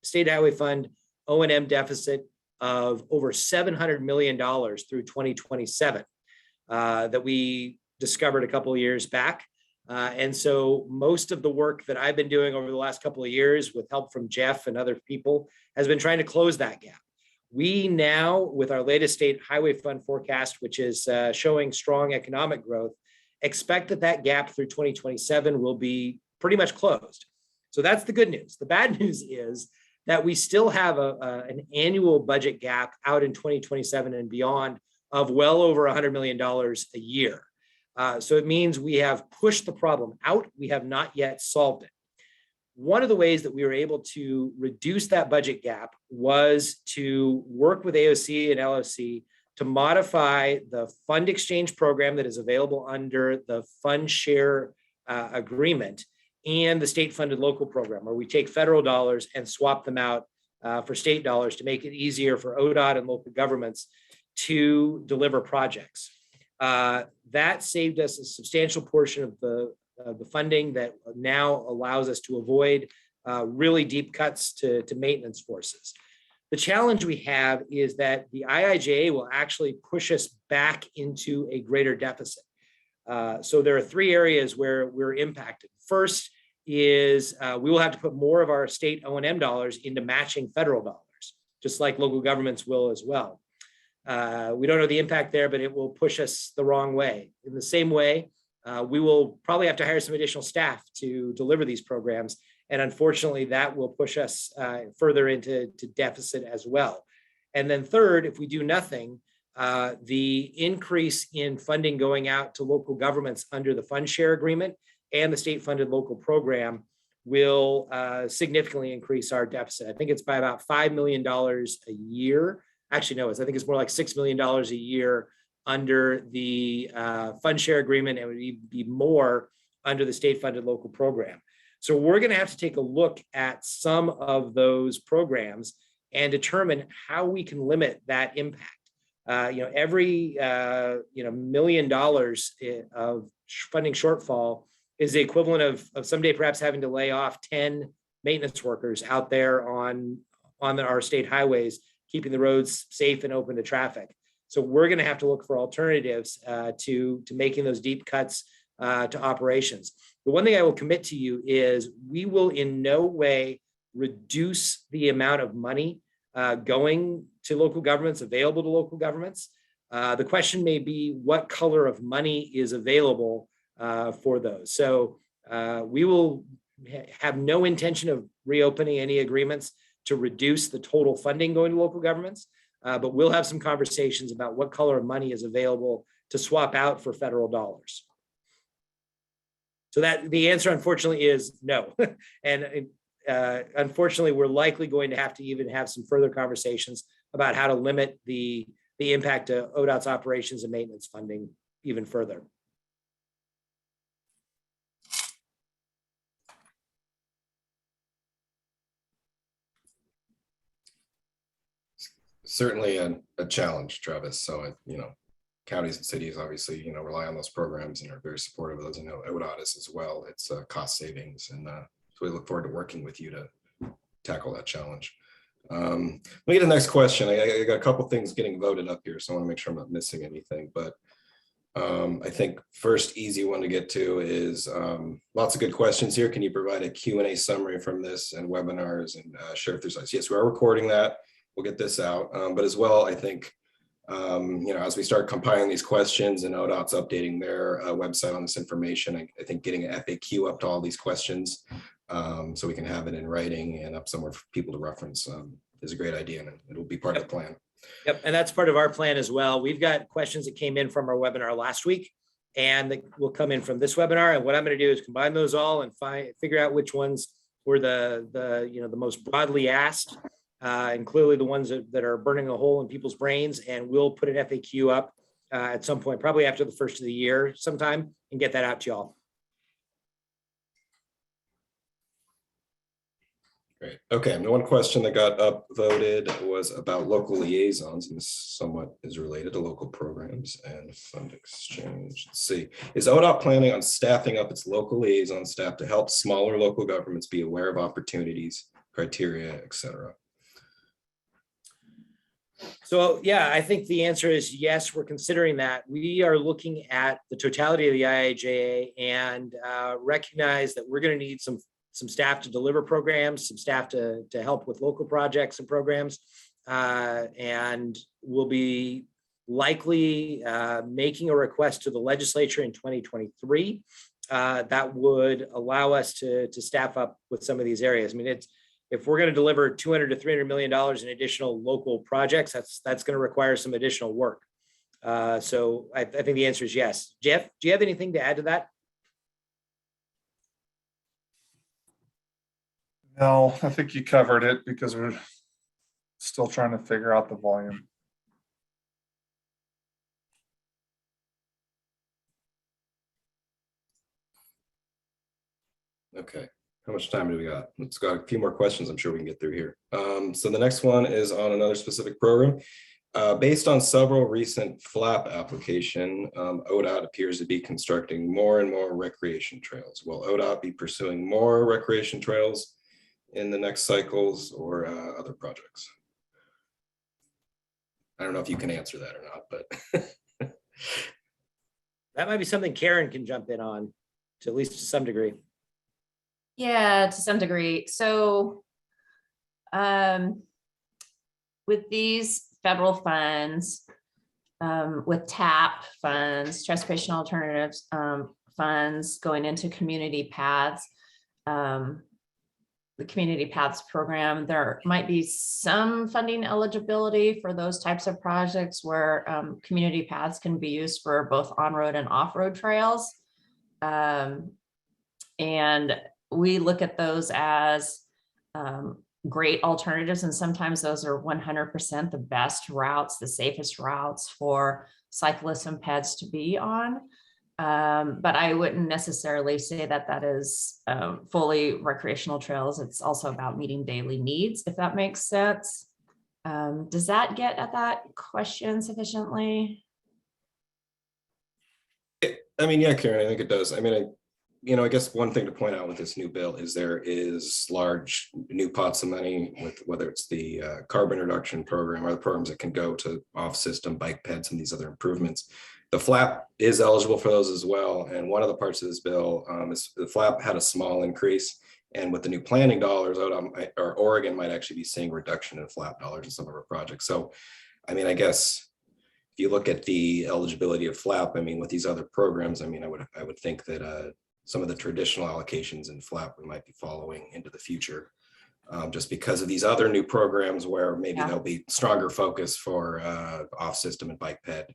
state highway fund O&M deficit of over $700 million through 2027 that we discovered a couple of years back. And so most of the work that I've been doing over the last couple of years with help from Jeff and other people has been trying to close that gap. We now, with our latest state highway fund forecast, which is showing strong economic growth, expect that gap through 2027 will be pretty much closed. So that's the good news. The bad news is that we still have an annual budget gap out in 2027 and beyond of well over $100 million a year. So it means we have pushed the problem out. We have not yet solved it. One of the ways that we were able to reduce that budget gap was to work with AOC and LOC to modify the fund exchange program that is available under the fund share agreement and the state funded local program, where we take federal dollars and swap them out for state dollars to make it easier for ODOT and local governments to deliver projects. That saved us a substantial portion of the funding that now allows us to avoid really deep cuts to maintenance forces. The challenge we have is that the IIJA will actually push us back into a greater deficit. So there are three areas where we're impacted. First is we will have to put more of our state O&M dollars into matching federal dollars, just like local governments will as well. We don't know the impact there, but it will push us the wrong way. In the same way, we will probably have to hire some additional staff to deliver these programs. And unfortunately, that will push us further into deficit as well. And then third, if we do nothing, the increase in funding going out to local governments under the fund share agreement and the state funded local program will significantly increase our deficit. I think it's by about $5 million a year. Actually, no, I think it's more like $6 million a year under the fund share agreement, and it would be more under the state funded local program. So we're going to have to take a look at some of those programs and determine how we can limit that impact. Every $1 million of funding shortfall is the equivalent of someday perhaps having to lay off 10 maintenance workers out there on our state highways, keeping the roads safe and open to traffic. So we're going to have to look for alternatives to making those deep cuts to operations. The one thing I will commit to you is we will in no way reduce the amount of money going to local governments, available to local governments. The question may be what color of money is available for those. So we will have no intention of reopening any agreements to reduce the total funding going to local governments, but we'll have some conversations about what color of money is available to swap out for federal dollars. So that the answer, unfortunately, is no. And unfortunately, we're likely going to have to even have some further conversations about how to limit the impact of ODOT's operations and maintenance funding even further. Certainly a challenge, Travis. So, counties and cities obviously, rely on those programs and are very supportive of those. ODOT is as well. It's cost savings. And so we look forward to working with you to tackle that challenge. Let me get the next question. I got a couple things getting voted up here, so I want to make sure I'm not missing anything. But I think first easy one to get to is lots of good questions here. Can you provide a Q&A summary from this and webinars and share if there's, yes, we are recording that. We'll get this out. But as well, I think, as we start compiling these questions and ODOT's updating their website on this information, I think getting an FAQ up to all these questions so we can have it in writing and up somewhere for people to reference is a great idea, and it will be part of the plan. Yep, and that's part of our plan as well. We've got questions that came in from our webinar last week and that will come in from this webinar. And what I'm going to do is combine those all and figure out which ones were the most broadly asked, and clearly the ones that are burning a hole in people's brains. And we'll put an FAQ up at some point, probably after the first of the year sometime, and get that out to y'all. Great. Okay. And the one question that got upvoted was about local liaisons, and this somewhat is related to local programs and fund exchange. Let's see. Is ODOT planning on staffing up its local liaison staff to help smaller local governments be aware of opportunities, criteria, et cetera? So, yeah, I think the answer is yes, we're considering that. We are looking at the totality of the IIJA and recognize that we're going to need some staff to deliver programs, some staff to help with local projects and programs, and we'll be likely making a request to the legislature in 2023 that would allow us to staff up with some of these areas. I mean, if we're going to deliver $200 to $300 million in additional local projects, that's going to require some additional work. So I think the answer is yes. Jeff, do you have anything to add to that? No, I think you covered it because we're still trying to figure out the volume. Okay. How much time do we got? Let's go a few more questions I'm sure we can get through here. So the next one is on another specific program. Based on several recent FLAP application, ODOT appears to be constructing more and more recreation trails. Will ODOT be pursuing more recreation trails in the next cycles or other projects? I don't know if you can answer that or not, but That might be something Karen can jump in on, to at least to some degree. Yeah, to some degree. So with these federal funds, with TAP funds, transportation alternatives funds going into community paths, the community paths program, there might be some funding eligibility for those types of projects where community paths can be used for both on-road and off-road trails. And we look at those as great alternatives, and sometimes those are 100% the best routes, the safest routes for cyclists and peds to be on. But I wouldn't necessarily say that that is fully recreational trails. It's also about meeting daily needs, if that makes sense. Does that get at that question sufficiently? I mean, yeah, Karen, I think it does. I mean, I guess one thing to point out with this new bill is there is large new pots of money with whether it's the carbon reduction program or the programs that can go to off-system bike peds and these other improvements. The FLAP is eligible for those as well. And one of the parts of this bill is the FLAP had a small increase. And with the new planning dollars, Oregon might actually be seeing reduction in FLAP dollars in some of our projects. So, I mean, I guess if you look at the eligibility of FLAP, I mean, with these other programs, I mean, I would think that some of the traditional allocations in FLAP we might be following into the future, just because of these other new programs where maybe there'll be stronger focus for off-system and bike ped.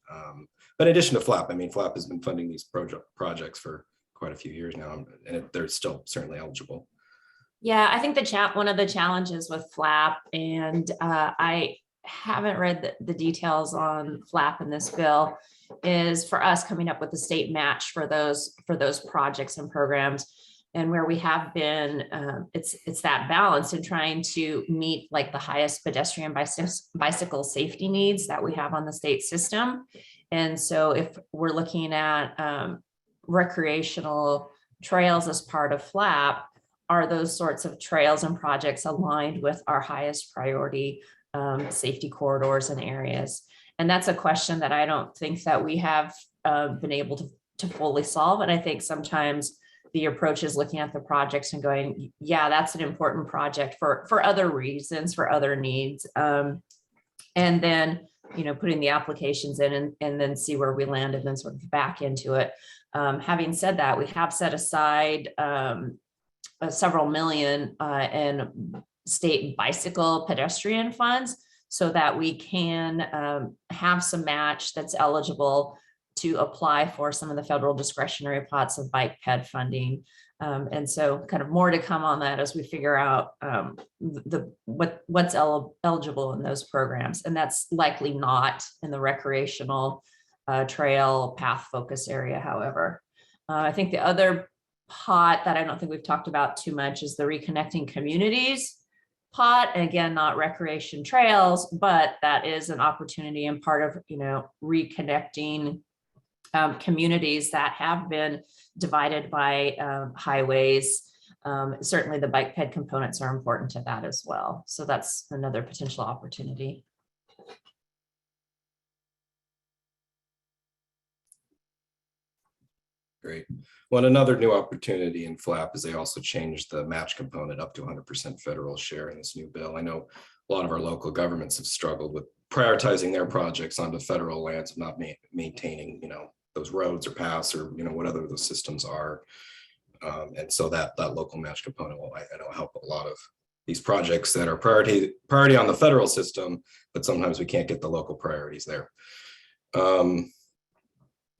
But in addition to FLAP, I mean, FLAP has been funding these projects for quite a few years now, and they're still certainly eligible. Yeah, I think one of the challenges with FLAP, and I haven't read the details on FLAP in this bill, is for us coming up with a state match for those projects and programs. And where we have been, it's that balance in trying to meet like the highest pedestrian bicycle safety needs that we have on the state system. And so if we're looking at recreational trails as part of FLAP, are those sorts of trails and projects aligned with our highest priority safety corridors and areas? And that's a question that I don't think that we have been able to fully solve. And I think sometimes the approach is looking at the projects and going, yeah, that's an important project for other reasons, for other needs. And then, putting the applications in and then see where we land and then sort of back into it. Having said that, we have set aside several million in state bicycle pedestrian funds so that we can have some match that's eligible to apply for some of the federal discretionary pots of bike ped funding. And so kind of more to come on that as we figure out what's eligible in those programs. And that's likely not in the recreational trail path focus area, however. I think the other pot that I don't think we've talked about too much is the reconnecting communities pot. And again, not recreation trails, but that is an opportunity and part of, reconnecting communities that have been divided by highways. Certainly the bike ped components are important to that as well. So that's another potential opportunity. Great. Well, another new opportunity in FLAP is they also changed the match component up to 100% federal share in this new bill. I know a lot of our local governments have struggled with prioritizing their projects onto federal lands, not maintaining, those roads or paths or, what other those systems are. And so that local match component will, I know, help a lot of these projects that are priority on the federal system, but sometimes we can't get the local priorities there.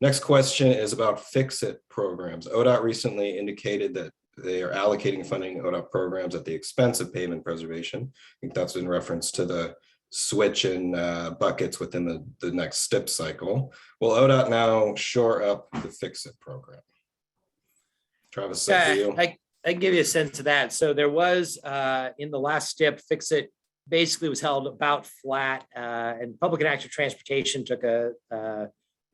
Next question is about fix-it programs. ODOT recently indicated that they are allocating funding ODOT programs at the expense of pavement preservation. I think that's in reference to the switch in buckets within the next STIP cycle. Will ODOT now shore up the fix-it program? Travis, I can give you a sense of that. So there was in the last STIP, fix-it basically was held about flat, and Public and Active Transportation took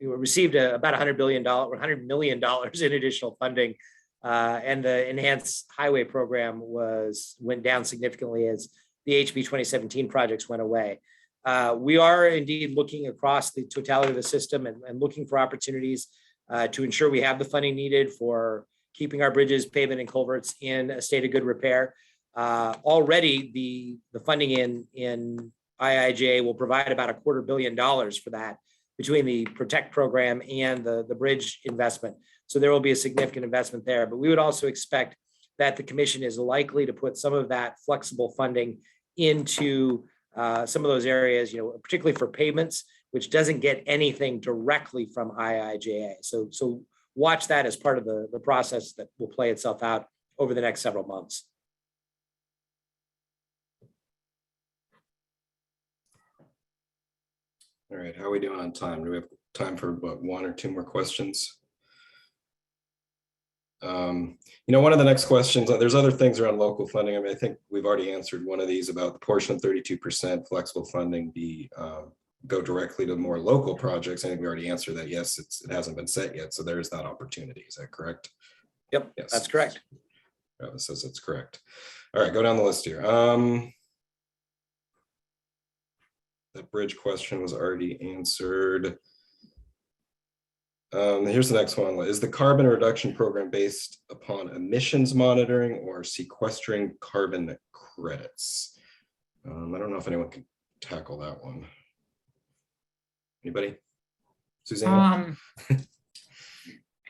received about $100 million in additional funding, and the enhanced highway program went down significantly as the HB 2017 projects went away. We are indeed looking across the totality of the system and looking for opportunities to ensure we have the funding needed for keeping our bridges, pavement, and culverts in a state of good repair. Already, the funding in IIJA will provide about $250 million for that between the Protect program and the bridge investment. So there will be a significant investment there. But we would also expect that the commission is likely to put some of that flexible funding into some of those areas, particularly for pavements, which doesn't get anything directly from IIJA. So watch that as part of the process that will play itself out over the next several months. All right, how are we doing on time? Do we have time for what, 1 or 2 more questions? One of the next questions, there's other things around local funding. I mean, I think we've already answered one of these about the portion of 32% flexible funding go directly to more local projects. I think we already answered that. Yes, it hasn't been set yet. So there is that opportunity. Is that correct? Yep, yes, that's correct. Travis says that's correct. All right, go down the list here. That bridge question was already answered. Here's the next one. Is the carbon reduction program based upon emissions monitoring or sequestering carbon credits? I don't know if anyone can tackle that one. Anybody? Suzanne? I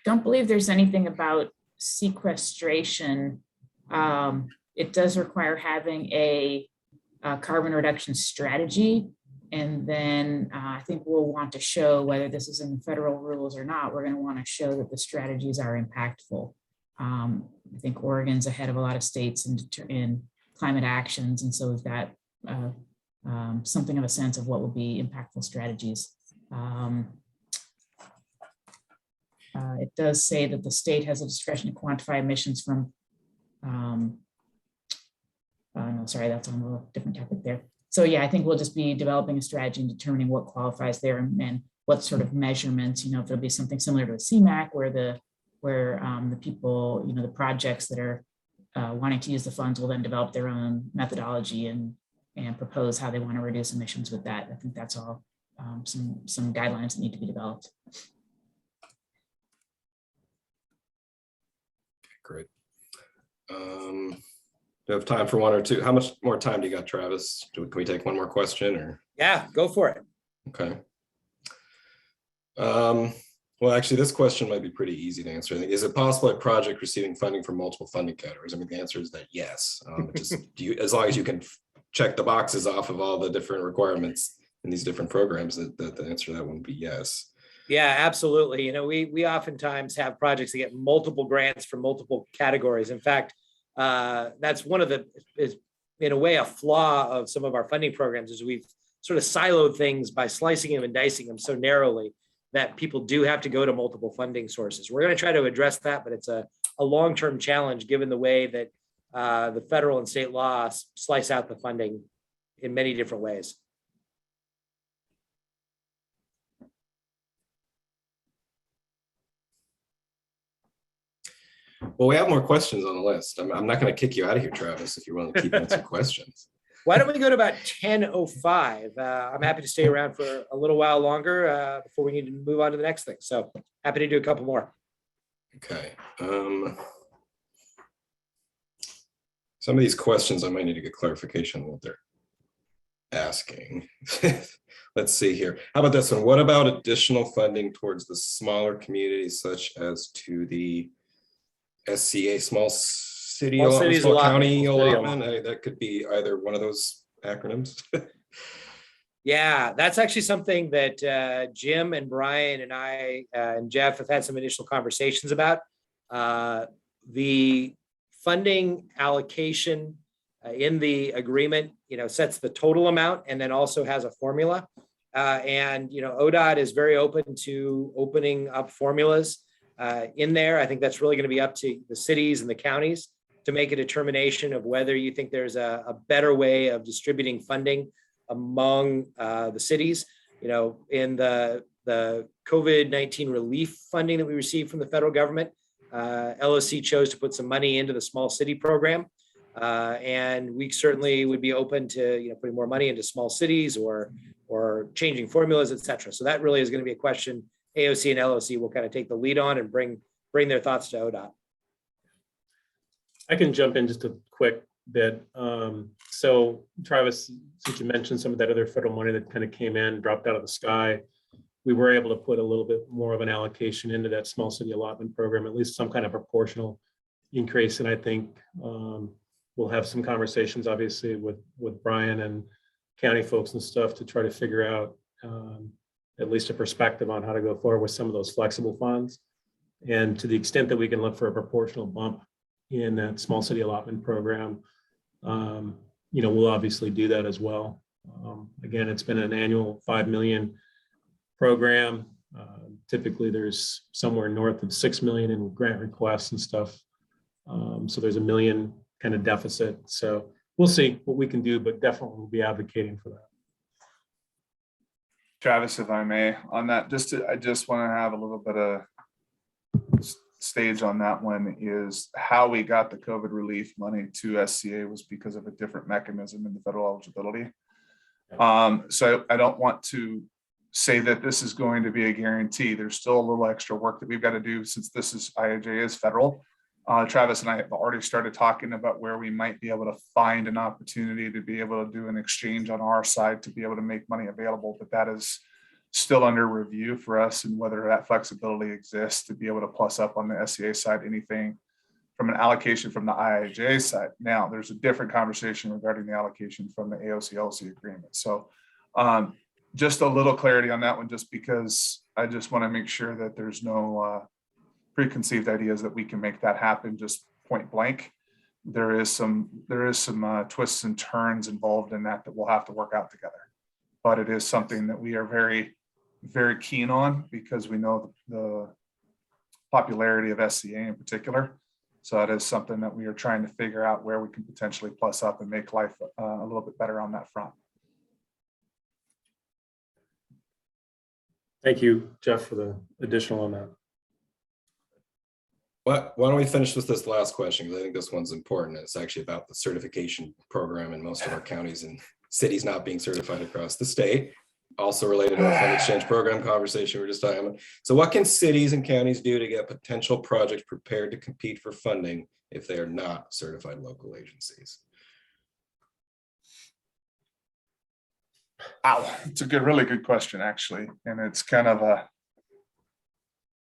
don't believe there's anything about sequestration. It does require having a carbon reduction strategy. And then I think we'll want to show whether this is in the federal rules or not. We're going to want to show that the strategies are impactful. I think Oregon's ahead of a lot of states in climate actions. And so we've got something of a sense of what will be impactful strategies. It does say that the state has a discretion to quantify emissions from, no, sorry, that's on a different topic there. So yeah, I think we'll just be developing a strategy and determining what qualifies there and what sort of measurements, if there'll be something similar to a CMAQ where the people, the projects that are wanting to use the funds will then develop their own methodology and propose how they want to reduce emissions with that. I think that's all some guidelines that need to be developed. Great. Do we have time for 1 or 2? How much more time do you got, Travis? Can we take one more question or? Yeah, go for it. Okay. Well, actually, this question might be pretty easy to answer. I think, is it possible a project receiving funding from multiple funding categories? I mean, the answer is that yes. As long as you can check the boxes off of all the different requirements in these different programs, the answer to that would be yes. Yeah, absolutely. We oftentimes have projects that get multiple grants from multiple categories. In fact, that's one of is in a way a flaw of some of our funding programs is we've sort of siloed things by slicing them and dicing them so narrowly that people do have to go to multiple funding sources. We're going to try to address that, but it's a long-term challenge given the way that the federal and state laws slice out the funding in many different ways. Well, we have more questions on the list. I'm not going to kick you out of here, Travis, if you're willing to keep answering questions. Why don't we go to about 10:05? I'm happy to stay around for a little while longer before we need to move on to the next thing. So happy to do a couple more. Okay. Some of these questions I might need to get clarification on what they're asking. Let's see here. How about this one? What about additional funding towards the smaller communities, such as to the SCA, small city, small county allotment? That could be either one of those acronyms. Yeah, that's actually something that Jim and Brian and I and Jeff have had some initial conversations about. The funding allocation in the agreement, sets the total amount and then also has a formula. And ODOT is very open to opening up formulas in there. I think that's really going to be up to the cities and the counties to make a determination of whether you think there's a better way of distributing funding among the cities. In the COVID-19 relief funding that we received from the federal government, LOC chose to put some money into the small city program. And we certainly would be open to putting more money into small cities or changing formulas, et cetera. So that really is going to be a question AOC and LOC will kind of take the lead on and bring their thoughts to ODOT. I can jump in just a quick bit. So Travis, since you mentioned some of that other federal money that kind of came in, dropped out of the sky, we were able to put a little bit more of an allocation into that small city allotment program, at least some kind of proportional increase. And I think we'll have some conversations, obviously, with Brian and county folks and stuff to try to figure out at least a perspective on how to go forward with some of those flexible funds. And to the extent that we can look for a proportional bump in that small city allotment program, we'll obviously do that as well. Again, it's been an annual 5 million program. Typically there's somewhere north of 6 million in grant requests and stuff. So there's $1 million kind of deficit. So we'll see what we can do, but definitely we'll be advocating for that. Travis, if I may, on that, I just want to have a little bit of stage on that one. Is how we got the COVID relief money to SCA was because of a different mechanism in the federal eligibility. So I don't want to say that this is going to be a guarantee. There's still a little extra work that we've got to do since this is IIJA is federal. Travis and I have already started talking about where we might be able to find an opportunity to be able to do an exchange on our side to be able to make money available, but that is still under review for us, and whether that flexibility exists to be able to plus up on the SCA side, anything from an allocation from the IIJA side. Now, there's a different conversation regarding the allocation from the AOC-LC agreement. So just a little clarity on that one, just because I just want to make sure that there's no preconceived ideas that we can make that happen just point blank. There is some twists and turns involved in that we'll have to work out together. But it is something that we are very, very keen on because we know the popularity of SCA in particular. So that is something that we are trying to figure out where we can potentially plus up and make life a little bit better on that front. Thank you, Jeff, for the additional on that. Why don't we finish with this last question? Because I think this one's important. It's actually about the certification program in most of our counties and cities not being certified across the state. Also related to our fund exchange program conversation we were just talking about. So what can cities and counties do to get potential projects prepared to compete for funding if they are not certified local agencies? Wow, it's a really good question, actually. And it's kind of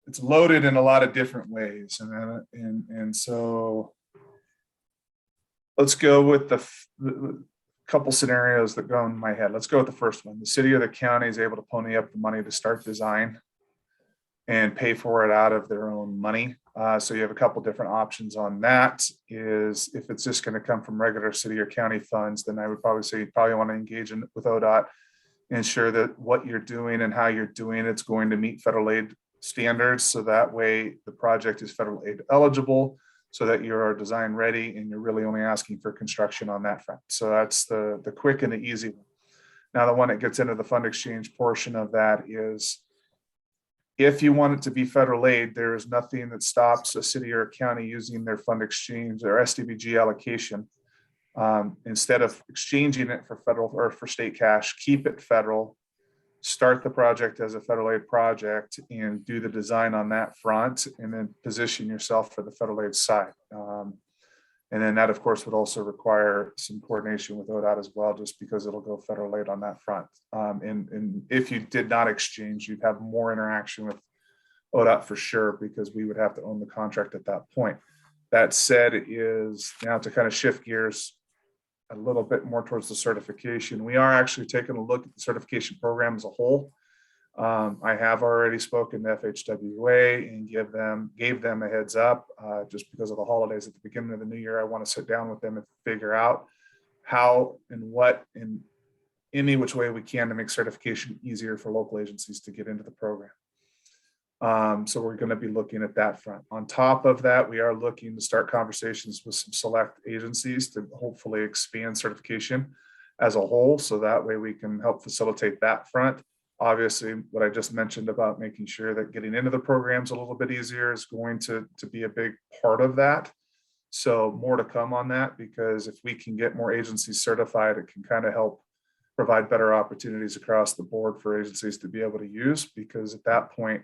it's loaded in a lot of different ways. And so let's go with the couple scenarios that go in my head. Let's go with the first one. The city or the county is able to pony up the money to start design and pay for it out of their own money. So you have a couple different options on that. Is if it's just going to come from regular city or county funds, then I would probably say you probably want to engage with ODOT, ensure that what you're doing and how you're doing it's going to meet federal aid standards. So that way the project is federal aid eligible, so that you're design ready and you're really only asking for construction on that front. So that's the quick and the easy one. Now, the one that gets into the fund exchange portion of that is if you want it to be federal aid, there is nothing that stops a city or a county using their fund exchange or SDBG allocation. Instead of exchanging it for federal or for state cash, keep it federal, start the project as a federal aid project and do the design on that front, and then position yourself for the federal aid side. And then that, of course, would also require some coordination with ODOT as well, just because it'll go federal aid on that front. And if you did not exchange, you'd have more interaction with ODOT for sure, because we would have to own the contract at that point. That said, is now to kind of shift gears a little bit more towards the certification. We are actually taking a look at the certification program as a whole. I have already spoken to FHWA and gave them a heads up, just because of the holidays at the beginning of the new year. I want to sit down with them and figure out how and what in any which way we can to make certification easier for local agencies to get into the program. So we're going to be looking at that front. On top of that, we are looking to start conversations with some select agencies to hopefully expand certification as a whole. So that way we can help facilitate that front. Obviously, what I just mentioned about making sure that getting into the programs a little bit easier is going to be a big part of that. So more to come on that, because if we can get more agencies certified, it can kind of help provide better opportunities across the board for agencies to be able to use, because at that point,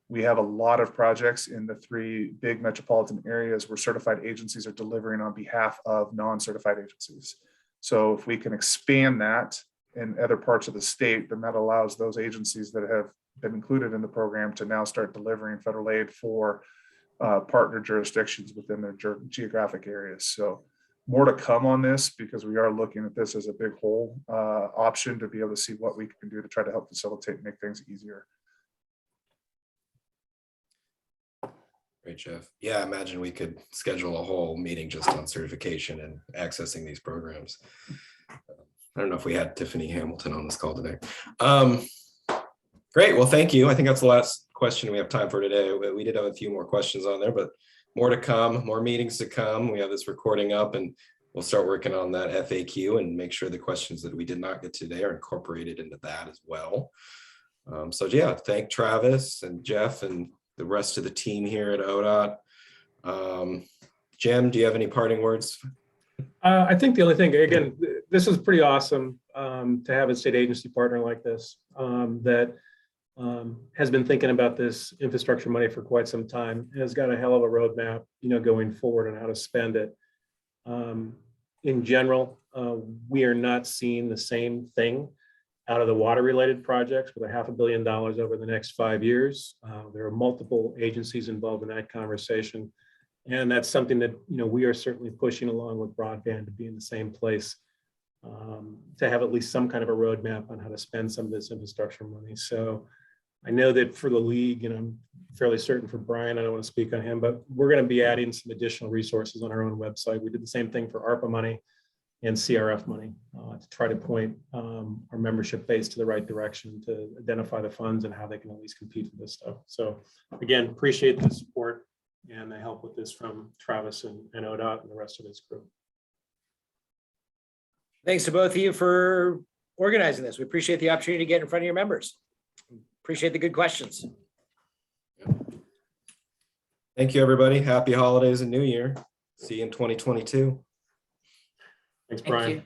we have a lot of projects in the 3 big metropolitan areas where certified agencies are delivering on behalf of non-certified agencies. So if we can expand that in other parts of the state, then that allows those agencies that have been included in the program to now start delivering federal aid for partner jurisdictions within their geographic areas. So more to come on this, because we are looking at this as a big whole option to be able to see what we can do to try to help facilitate and make things easier. Great, Jeff. Yeah, I imagine we could schedule a whole meeting just on certification and accessing these programs. I don't know if we had Tiffany Hamilton on this call today. Great, well, thank you. I think that's the last question we have time for today. We did have a few more questions on there, but more to come, more meetings to come. We have this recording up and we'll start working on that FAQ and make sure the questions that we did not get today are incorporated into that as well. So yeah, thank Travis and Jeff and the rest of the team here at ODOT. Jim, do you have any parting words? I think the only thing, again, this is pretty awesome to have a state agency partner like this that has been thinking about this infrastructure money for quite some time and has got a hell of a roadmap, going forward on how to spend it. In general, we are not seeing the same thing out of the water-related projects with $500 million over the next 5 years. There are multiple agencies involved in that conversation. And that's something that, we are certainly pushing along with broadband to be in the same place, to have at least some kind of a roadmap on how to spend some of this infrastructure money. So I know that for the league, and I'm fairly certain for Brian, I don't want to speak on him, but we're going to be adding some additional resources on our own website. We did the same thing for ARPA money and CRF money to try to point our membership base to the right direction to identify the funds and how they can at least compete for this stuff. So again, appreciate the support and the help with this from Travis and ODOT and the rest of his group. Thanks to both of you for organizing this. We appreciate the opportunity to get in front of your members. Appreciate the good questions. Thank you, everybody. Happy holidays and New Year. See you in 2022. Thanks, Thank Brian. you.